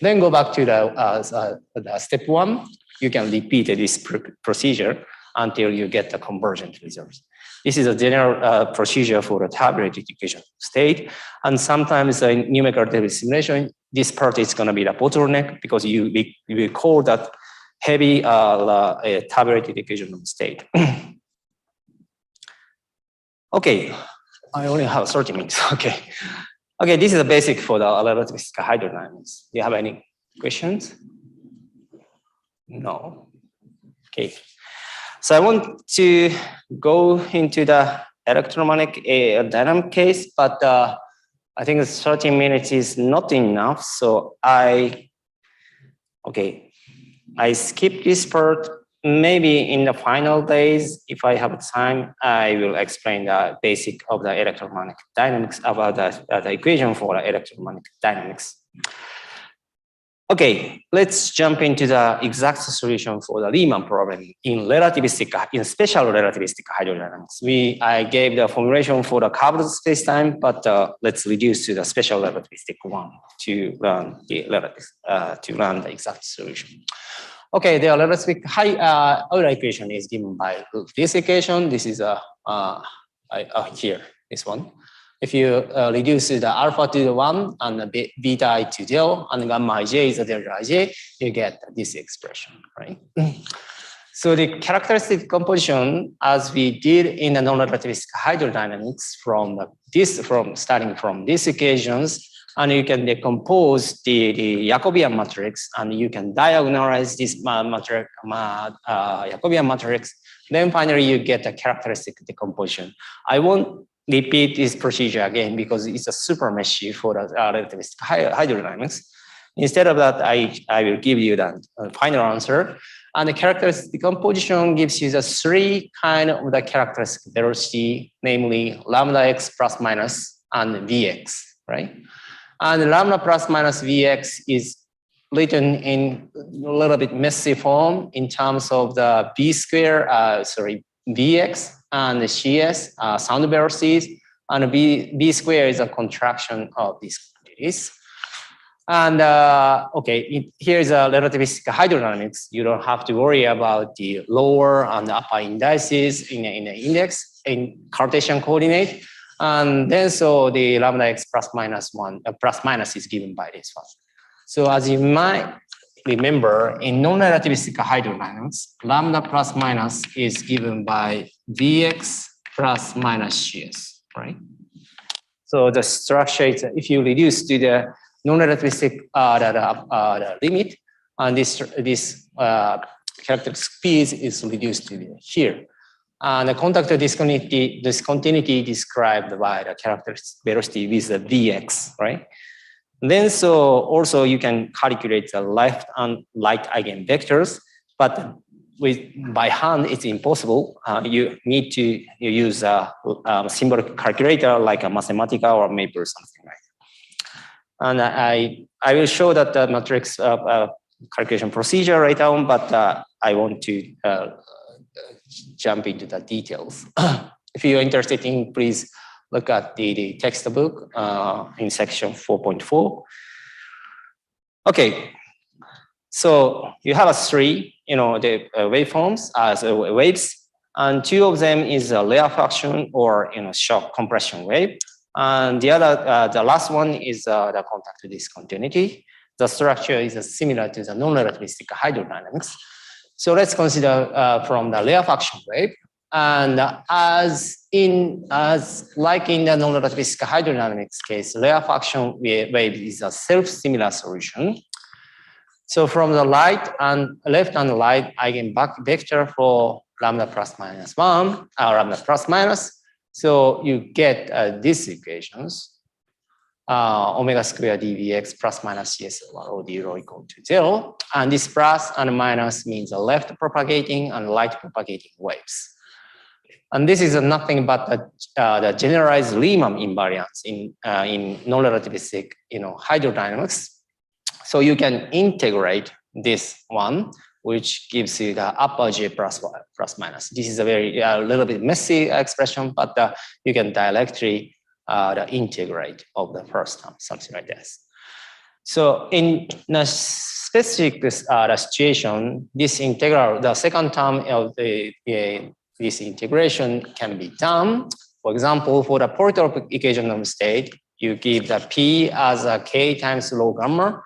Speaker 2: Then go back to the step 1. You can repeat this procedure until you get the convergent results. This is a general procedure for the tabulated equation state. And sometimes in numerical relativity simulation, this part is going to be the bottleneck because you recall that heavy tabulated equation of state. Okay. I only have 30 minutes. Okay. Okay, this is the basic for the relativistic hydrodynamics. Do you have any questions? No. Okay. So I want to go into the electromagnetic dynamic case, but I think 30 minutes is not enough. So I skip this part. Maybe in the final days, if I have time, I will explain the basic of the electromagnetic dynamics about the equation for the electromagnetic dynamics. Okay, let's jump into the exact solution for the Riemann problem in special relativistic hydrodynamics. I gave the formulation for the curved spacetime, but let's reduce to the special relativistic one to learn the exact solution. Okay, the relativistic Euler equation is given by this equation. This is here, this one. If you reduce the alpha to the 1 and the beta I to 0 and gamma ij is the delta ij, you get this expression, right? So the characteristic composition, as we did in the non-relativistic hydrodynamics, starting from these equations, and you can decompose the Jacobian matrix, and you can diagonalize this Jacobian matrix. Then finally, you get a characteristic decomposition. I won't repeat this procedure again because it's a super messy for the relativistic hydrodynamics. Instead of that, I will give you the final answer. And the characteristic decomposition gives you the three kind of the characteristic velocity, namely lambda x plus minus and Vx, right? And lambda plus minus Vx is written in a little bit messy form in terms of the Vx and Cs, sound velocities, and B square is a contraction of these quantities. And here's a relativistic hydrodynamics. You don't have to worry about the lower and the upper indices in the index in Cartesian coordinate. And then so the lambda x plus minus is given by this one. So as you might remember, in non-relativistic hydrodynamics, lambda plus minus is given by Vx plus minus Cs, right? So the structure is, if you reduce to the non-relativistic limit, and this characteristic speed is reduced to here. And the contact discontinuity described by the characteristic velocity with the Vx, right? Then so also you can calculate the left and right eigenvectors, but by hand it's impossible. You need to use a symbolic calculator like a Mathematica or Maple or something like that. And I will show that the matrix calculation procedure right now, but I want to jump into the details. If you're interested in, please look at the textbook in section 4.4. Okay, so you have three, the waveforms as waves, and two of them is a rarefaction or shock compression wave, and the last one is the contact discontinuity. The structure is similar to the non-relativistic hydrodynamics. So let's consider from the rarefaction wave. And like in the non-relativistic hydrodynamics case, rarefaction wave is a self-similar solution. So from the left and right eigenback vector for lambda plus minus 1, lambda plus minus. So you get these equations. Omega squared dvx plus minus cs over rho equal to 0. And this plus and minus means the left propagating and right propagating waves. And this is nothing but the generalized Riemann invariance in non-relativistic hydrodynamics. So you can integrate this one, which gives you the upper j plus minus. This is a little bit messy expression, but you can directly the integrate of the first term, something like this. So in the specific situation, this integral, the second term of this integration can be done. For example, for the Polytropic equation of state, you give the P as a K times rho gamma.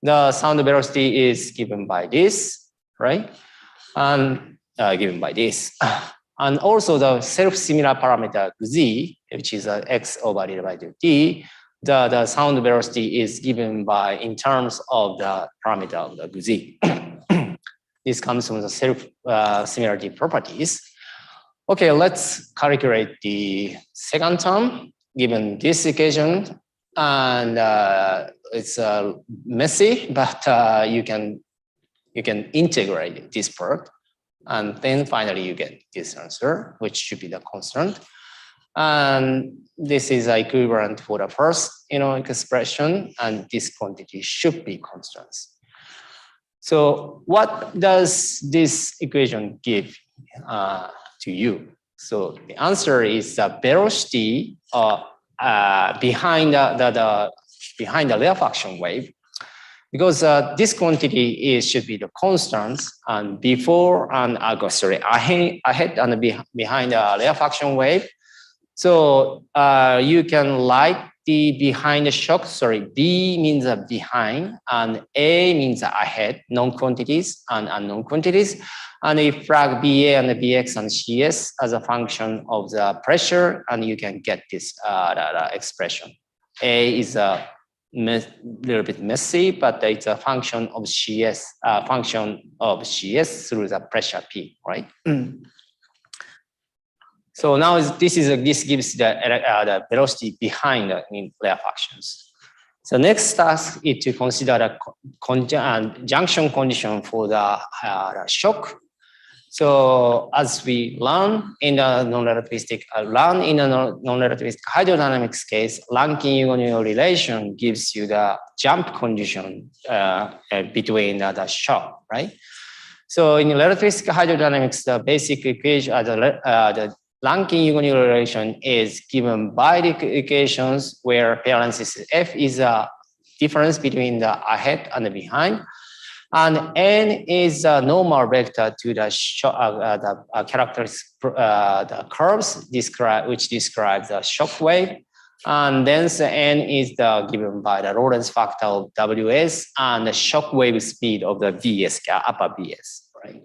Speaker 2: The sound velocity is given by this, right? And given by this. And also the self-similar parameter Z, which is x over divided by t, the sound velocity is given by in terms of the parameter of the Z. This comes from the self-similarity properties. Okay, let's calculate the second term given this equation. And it's messy, but you can integrate this part. And then finally you get this answer, which should be the constant. And this is equivalent for the first expression, and this quantity should be constants. So what does this equation give to you? So the answer is the velocity behind the rarefaction wave, because this quantity should be the constants, and before and ahead and behind the rarefaction wave. So you can write the behind the shock. Sorry, B means behind, and A means ahead, known quantities and unknown quantities. And you flag BA and BX and CS as a function of the pressure, and you can get this expression. A is a little bit messy, but it's a function of CS, through the pressure P, right? So now this gives the velocity behind the rarefactions. So next task is to consider the junction condition for the shock. So as we learn in the non-relativistic hydrodynamics case, Rankine-Hughes relation gives you the jump condition between the shock, right? So in relativistic hydrodynamics, the basic equation, the Rankine-Hughes relation is given by the equations where parenthesis F is a difference between the ahead and the behind, and N is a normal vector to the characteristics, the curves which describe the shock wave, and then the N is given by the Lorentz factor of Ws and the shock wave speed of the Vs, upper Vs, right?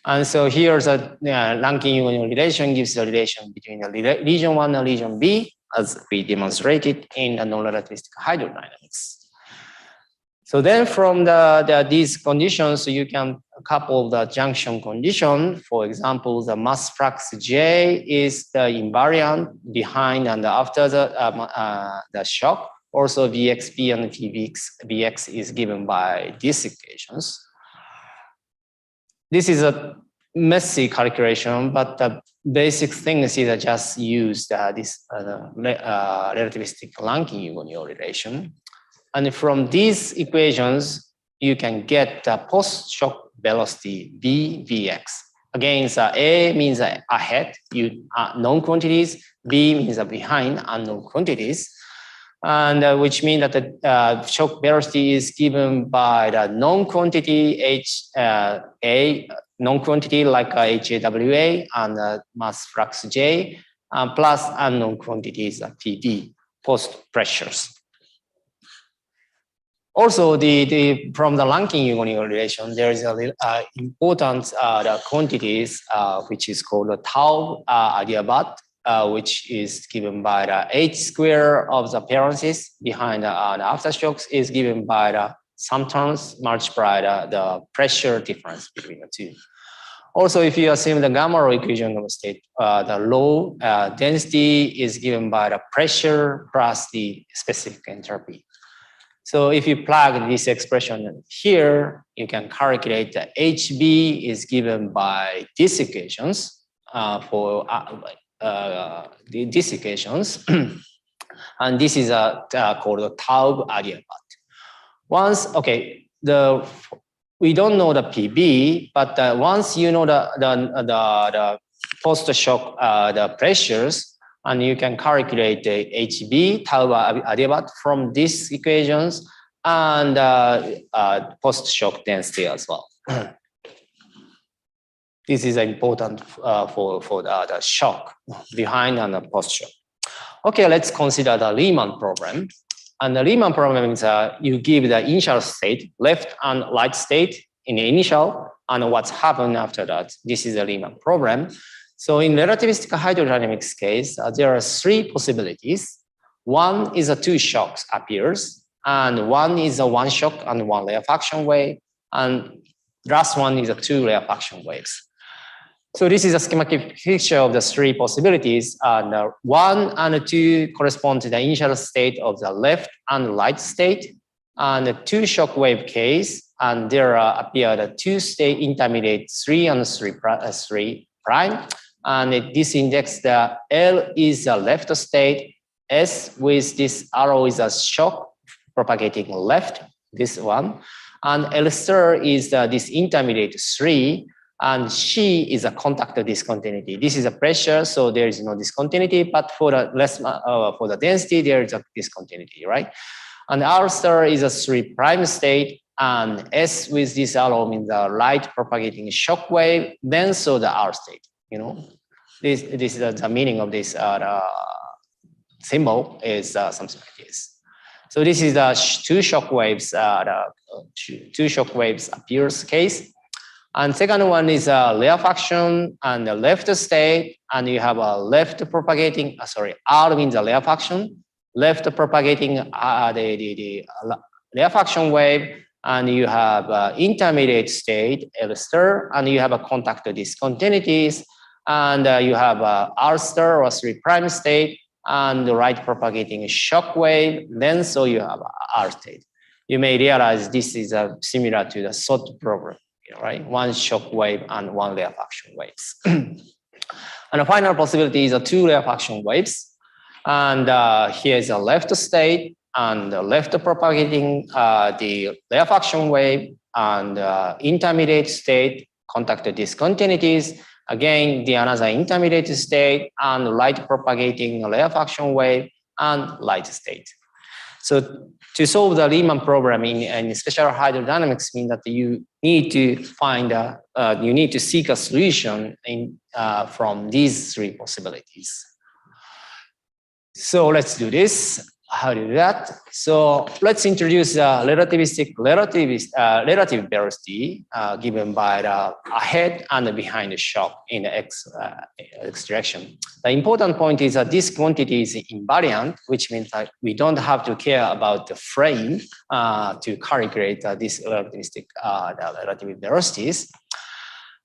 Speaker 2: And so here's a Rankine-Hughes relation gives the relation between the region 1 and region B, as we demonstrated in the non-relativistic hydrodynamics. So then from these conditions, you can couple the junction condition. For example, the mass flux J is the invariant behind and after the shock. Also VXP and VX is given by these equations. This is a messy calculation, but the basic thing is just use this relativistic Rankine-Hughes relation. And from these equations, you can get the post-shock velocity VX. Again, A means ahead, known quantities, B means behind, unknown quantities. And which means that the shock velocity is given by the known quantity known quantity like HAWA and mass flux J, plus unknown quantities PV, post pressures. Also, from the Rankine-Hughes relation, there is a important quantities which is called the tau adiabat, which is given by the h square of the parenthesis behind the aftershocks is given by the sum terms multiplied the pressure difference between the two. Also, if you assume the gamma rho equation of state, the low density is given by the pressure plus the specific entropy. So if you plug this expression here, you can calculate the HB is given by these equations for these equations. And this is called the tau adiabat. Once, okay, we don't know the PB, but once you know the post-shock the pressures, and you can calculate the HB, tau adiabat, from these equations and post-shock density as well. This is important for the shock behind and the post-shock. Okay, let's consider the Riemann problem. And the Riemann problem is you give the initial state, left and right state in the initial, and what's happened after that. This is the Riemann problem. So in relativistic hydrodynamics case, there are three possibilities. One is two shocks appears, and one is one shock and one rarefaction wave. And The last one is the two rarefaction waves. So this is a schematic picture of the three possibilities. And 1 and 2 correspond to the initial state of the left and right state. And the two shock wave case, and there appear the two state intermediate 3 and 3 prime. And this index, the L is the left state, S with this arrow is a shock propagating left, this one. And L star is this intermediate 3. And C is a contact discontinuity. This is a pressure, so there is no discontinuity, but for the less for the density, there is a discontinuity, right? And R star is a 3 prime state, and S with this arrow means the light propagating shock wave, then so the R state, you know. This is the meaning of this symbol is something like this. So this is the two shock waves, two shock waves appears case. And second one is a rarefaction and the left state, and you have a left propagating, R means a rarefaction, left propagating the rarefaction wave, and you have intermediate state, L star, and you have a contact discontinuities, and you have R star or 3 prime state, and the right propagating shock wave, then so you have R state. You may realize this is similar to the SOT problem. Right, one shock wave and one rarefaction waves. And the final possibility is a two rarefaction waves. And here is a left state and the left propagating the rarefaction wave and intermediate state contact discontinuities. Again, the another intermediate state and right propagating rarefaction wave and light state. So to solve the Riemann problem in special hydrodynamics means that you need to find you need to seek a solution from these three possibilities. So let's do this. How to do that? So let's introduce relativistic relative velocity given by the ahead and behind the shock in the x direction. The important point is that this quantity is invariant, which means that we don't have to care about the frame to calculate these relativistic relative velocities.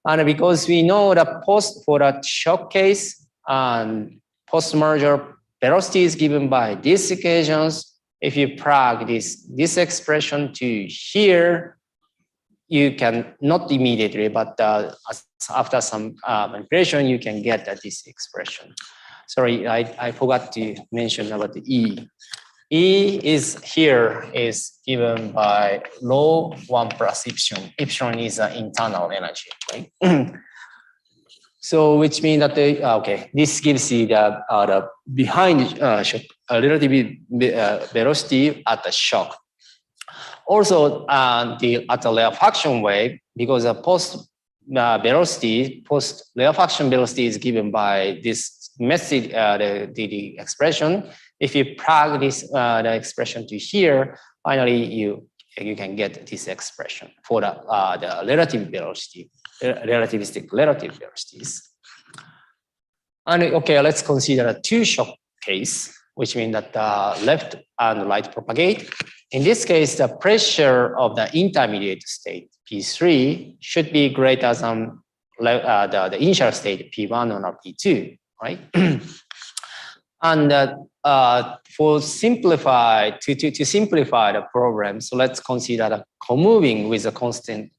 Speaker 2: And because we know the for the shock case and post-merger velocity is given by these equations. If you plug this expression to here, you can not immediately, but after some manipulation, you can get this expression. Sorry, I forgot to mention about the E. E is here is given by rho 1 plus epsilon. Epsilon is an internal energy, right? So which means that this gives you the behind shock relative velocity at the shock. Also, at the rarefaction wave, because the post rarefaction velocity is given by this method, the expression. If you plug this the expression to here, finally you can get this expression for the relative velocity. Relativistic relative velocities. And okay, let's consider a two shock case, which means that left and right propagate. In this case, the pressure of the intermediate state P3 should be greater than the initial state P1 or P2, right? And to simplify the problem, so let's consider the comoving with a constant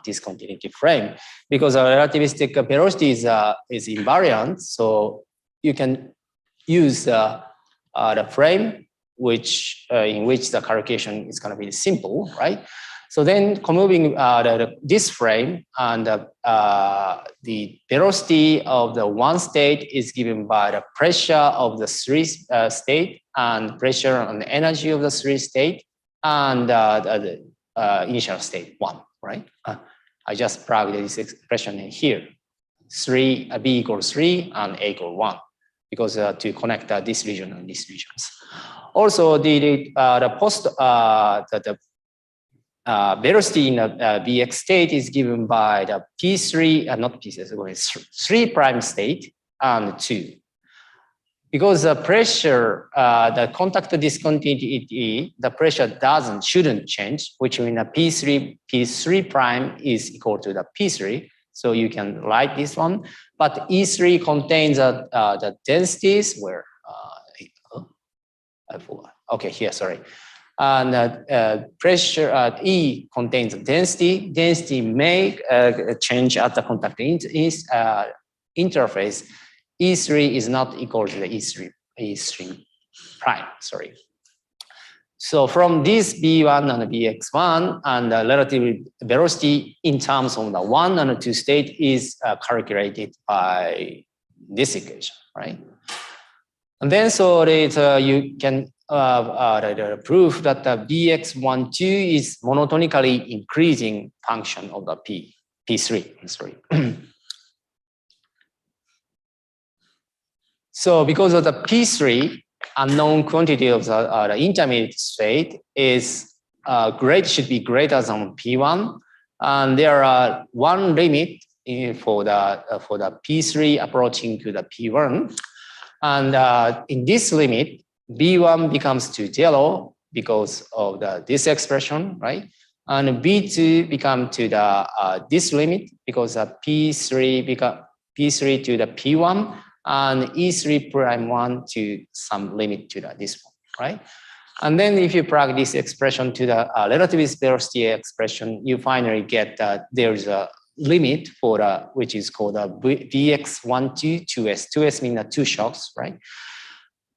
Speaker 2: discontinuity frame, because a relativistic velocity is invariant. So you can use the frame in which the calculation is going to be simple, right? So then comoving this frame and the velocity of the one state is given by the pressure of the three state and pressure on the energy of the three state and the initial state 1, right? I just plugged this expression in here. B equals 3 and A equals 1, because to connect this region and these regions. Also, the velocity in the Bx state is given by the P3, not P3, 3 prime state and 2. because the pressure, the contact discontinuity, the pressure shouldn't change, which means the P3 prime is equal to the P3. So you can write this one, but E3 contains the densities where, I forgot. Okay, here, sorry. And pressure E contains density. Density may change at the contact interface. E3 is not equal to the E3 prime, sorry. So from this B1 and Bx1 and the relative velocity in terms of the 1 and 2 state is calculated by this equation, right? And then so that you can prove that the Bx12 is monotonically increasing function of the P3, sorry. So because of the P3, unknown quantity of the intermediate state is should be greater than P1, and there are one limit for the P3 approaching to the P1, and in this limit, B1 becomes to 0 because of this expression, right? And B2 become to the this limit because P3 to the P1. And E3 prime 1 to some limit to this one, right? And then if you plug this expression to the relativist velocity expression, you finally get that there's a limit for which is called the Vx12 2s. 2s means the 2 shocks, right?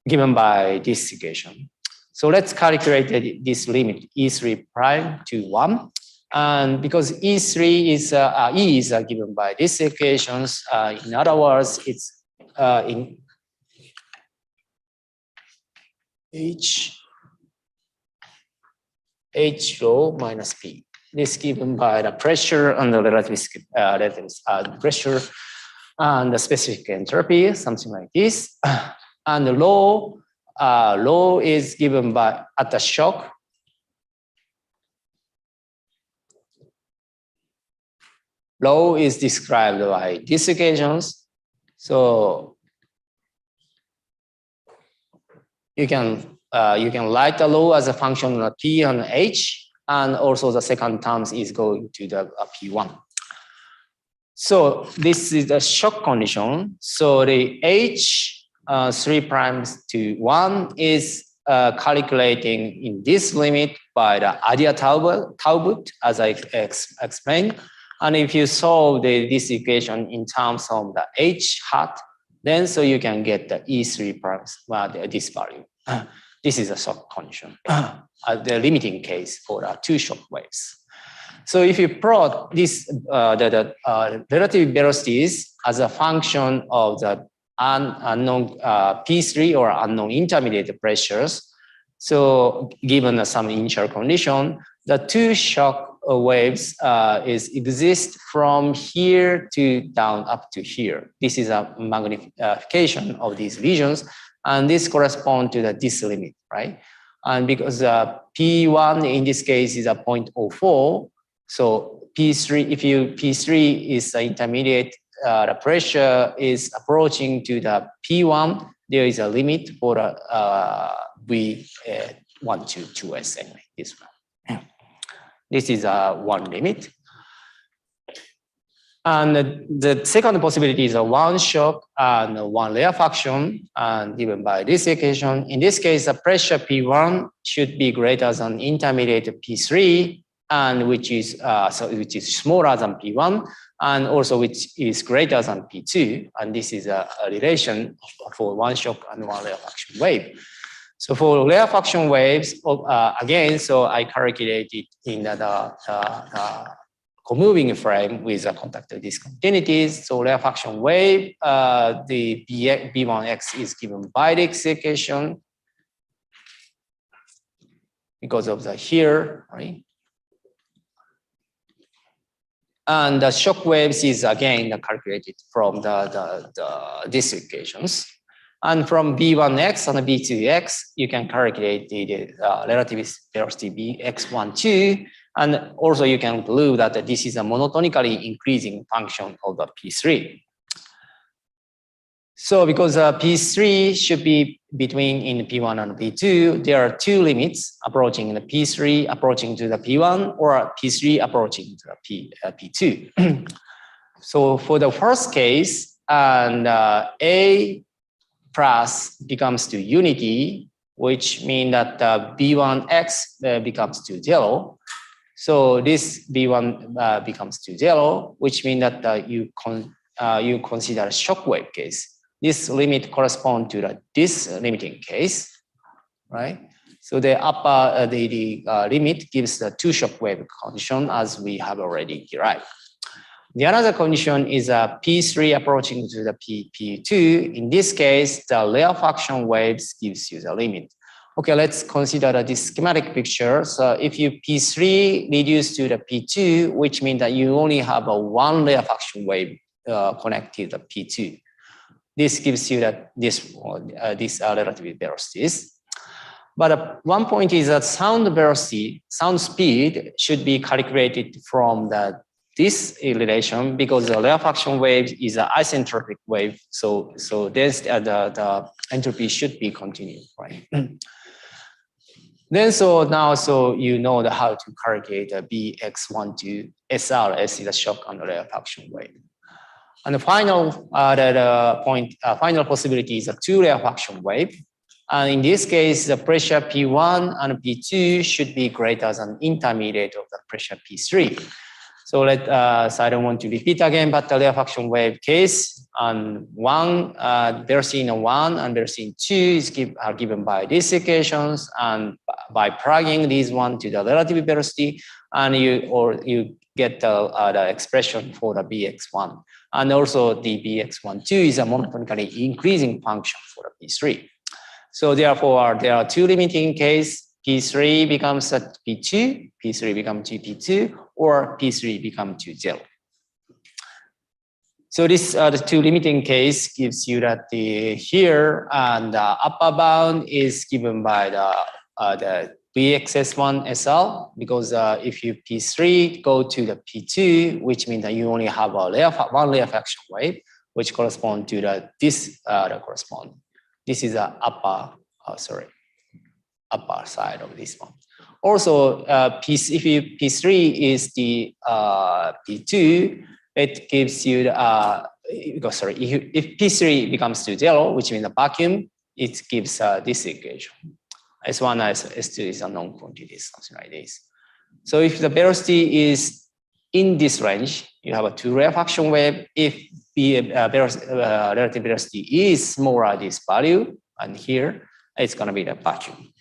Speaker 2: Given by this equation. So let's calculate this limit E3 prime to 1. And because E3 is E is given by these equations, in other words, it's in H rho minus P. This given by the pressure and the relativistic pressure and the specific entropy, something like this. And the rho is given by at the shock. Rho is described by these equations. So you can write the rho as a function of P and H, and also the second term is going to the P1. So this is the shock condition. So the H 3 primes to 1 is calculating in this limit by the Iyer-Talbot, as I explained. And if you solve this equation in terms of the H hat, then so you can get the E3 primes, this value. This is a shock condition, the limiting case for 2 shock waves. So if you plot this, the relative velocities as a function of the unknown P3 or unknown intermediate pressures, so given some initial condition, the 2 shock waves exist from here to down up to here. This is a magnification of these regions, and this corresponds to this limit, right? And because P1 in this case is a 0.04, so P3, if P3 is the intermediate, the pressure is approaching to the P1, there is a limit for V1 to 2s anyway, this one. This is one limit. And the second possibility is a 1 shock and 1 rarefaction, and given by this equation. In this case, the pressure P1 should be greater than intermediate P3, and which is smaller than P1, and also which is greater than P2. And this is a relation for 1 shock and 1 rarefaction wave. So for rarefaction waves, again, so I calculated in the comoving frame with the contact discontinuities. So rarefaction wave, the B1x is given by the equation because of the here, right? And the shock waves is again calculated from these equations. And from B1x and B2x, you can calculate the relative velocity Bx12. And also you can prove that this is a monotonically increasing function of the P3. So because P3 should be between in P1 and P2, there are two limits approaching the P3 approaching to the P1 or P3 approaching to the P2. So for the first case, and A plus becomes to unity, which means that B1x becomes to 0. So this B1 becomes to 0, which means that you consider a shock wave case. This limit corresponds to this limiting case, right? So the upper limit gives the two shock wave condition as we have already derived. The another condition is a P3 approaching to the P2. In this case, the rarefaction waves gives you the limit. Okay, let's consider this schematic picture. So if you P3 reduce to the P2, which means that you only have a one rarefaction wave connected to the P2. This gives you that these relative velocities. But one point is that sound velocity, sound speed should be calculated from this relation because the rarefaction wave is an isentropic wave. So there's the entropy should be continued, right? Then so you know how to calculate the Bx12 SR as the shock and the rarefaction wave. And the final final possibility is a two rarefaction wave. And in this case, the pressure P1 and P2 should be greater than intermediate of the pressure P3. So so I don't want to repeat again, but the rarefaction wave case and velocity in 1 and velocity in 2 are given by these equations, and by plugging these one to the relative velocity, and you get the expression for the Bx1. And also the Bx12 is a monotonically increasing function for the P3. So therefore, there are two limiting cases. P3 becomes a P2, P3 becomes to P2, or P3 becomes to 0. So this the two limiting case gives you that here and the upper bound is given by the Bxs1 SL, because if you P3 go to the P2, which means that you only have one rarefaction wave, which corresponds to this correspond. This is the upper side of this one. Also, if you P3 is the P2, it gives you if P3 becomes to 0, which means a vacuum, it gives this equation. S1 S2 is a known quantity, something like this. So if the velocity is in this range, you have a two rarefaction wave. If the relative velocity is smaller this value, and here it's going to be the vacuum.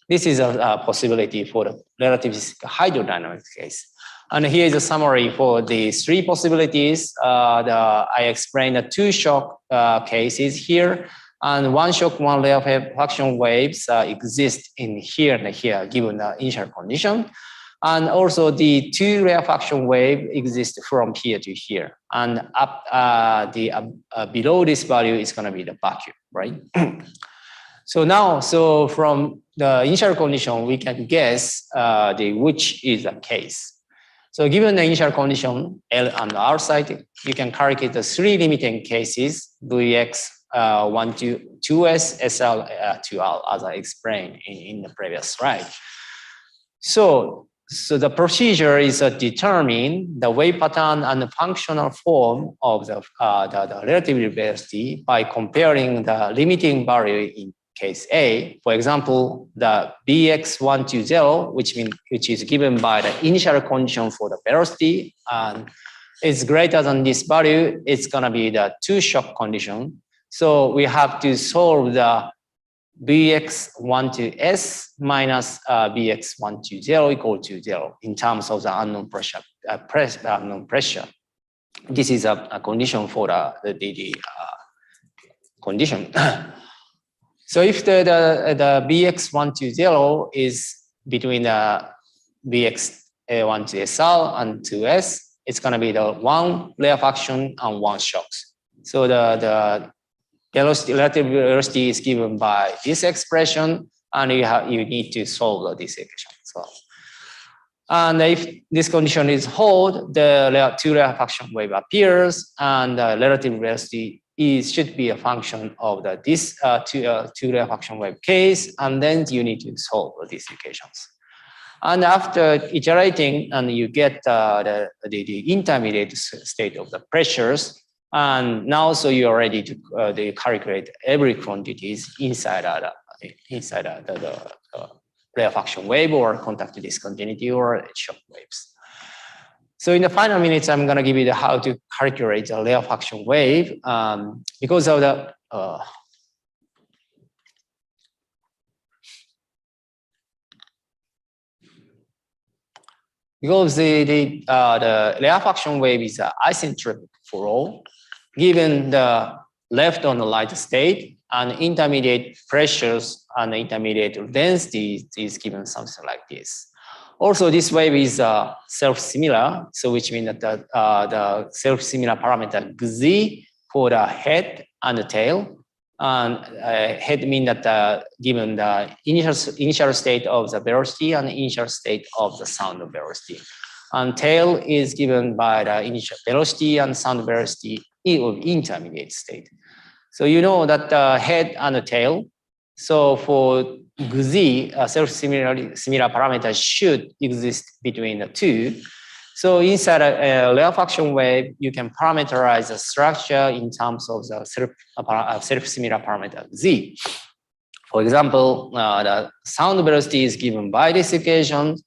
Speaker 2: This is a possibility for the relativistic hydrodynamics case. And here is a summary for the three possibilities. I explained the two shock cases here. And one shock, one rarefaction waves exist in here and here, given the initial condition. And also the two rarefaction wave exist from here to here. And below this value is going to be the vacuum, right? So from the initial condition, we can guess which is the case. So given the initial condition L and R side, you can calculate the three limiting cases, Vx 1 to 2s, SL 2R, as I explained in the previous slide. So the procedure is to determine the wave pattern and the functional form of the relative velocity by comparing the limiting value in case A. For example, the Bx120, which is given by the initial condition for the velocity, and is greater than this value, it's going to be the two shock condition. So we have to solve the Bx12s minus Bx120 equal to 0 in terms of the unknown pressure. Unknown pressure. This is a condition for the condition. So if the Bx120 is between the Bx1 to SL and 2s, it's going to be the one rarefaction and one shocks. So the relative velocity is given by this expression, and you need to solve this equation as well. And if this condition is held, the two rarefaction wave appears, and the relative velocity should be a function of this two rarefaction wave case, and then you need to solve these equations. And after iterating, and you get the intermediate state of the pressures, and now so you are ready to calculate every quantities inside the rarefaction wave or contact discontinuity or shock waves. So in the final minutes, I'm going to give you how to calculate a rarefaction wave because of the rarefaction wave is isentropic for all, given the left on the light state and intermediate pressures and intermediate density is given something like this. Also, this wave is self-similar, so which means that the self-similar parameter z for the head and the tail. And head means that given the initial state of the velocity and initial state of the sound velocity. And tail is given by the initial velocity and sound velocity of intermediate state. So you know that the head and the tail. So for z, self-similar parameters should exist between the two. So inside a rarefaction wave, you can parameterize the structure in terms of the self-similar parameter z. For example, the sound velocity is given by this equation.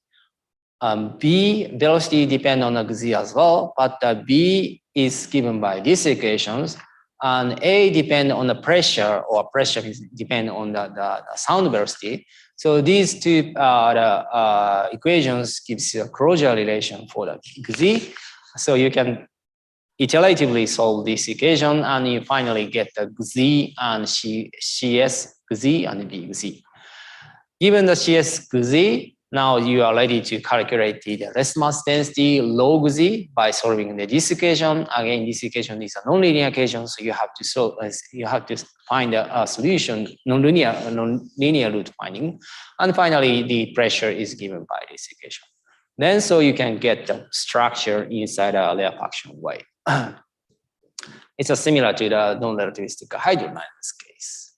Speaker 2: B velocity depends on the z as well, but B is given by these equations. And A depends on the pressure, or pressure depends on the sound velocity. So these two equations gives you a closure relation for the z. So you can iteratively solve this equation, and you finally get the z and CS z and B z. Given the CS z, now you are ready to calculate the rest mass density log z by solving this equation. Again, this equation is a nonlinear equation, so you have to solve. You have to find a solution, nonlinear root finding, and finally the pressure is given by this equation. Then, so you can get the structure inside a rarefaction wave. It's similar to the non-relativistic hydrodynamics case.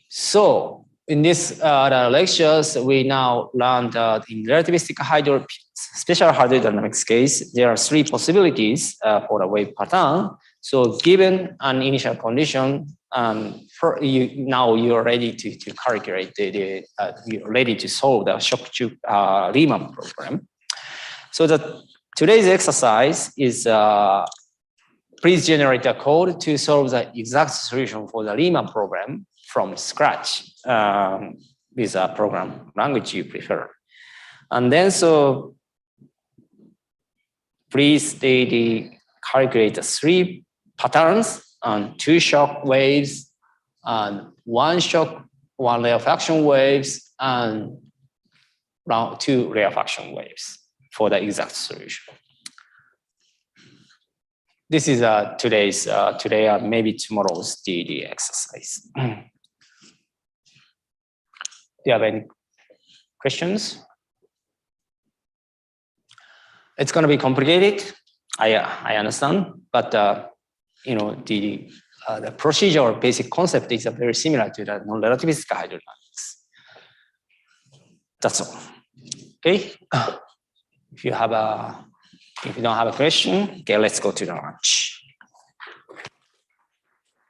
Speaker 2: So in this lectures, we now learned in relativistic special hydrodynamics case, there are three possibilities for the wave pattern. So given an initial condition, now you're ready to calculate you're ready to solve the shock tube Riemann problem. So today's exercise is please generate a code to solve the exact solution for the Riemann problem from scratch with a program language you prefer. And then so please calculate the three patterns and two shock waves and one rarefaction waves and two rarefaction waves for the exact solution. This is today or maybe tomorrow's DD exercise. Do you have any questions? It's going to be complicated. I understand, but you know the procedure or basic concept is very similar to the non-relativistic hydrodynamics. That's all. Okay. If you don't have a question, okay, let's go to the lunch.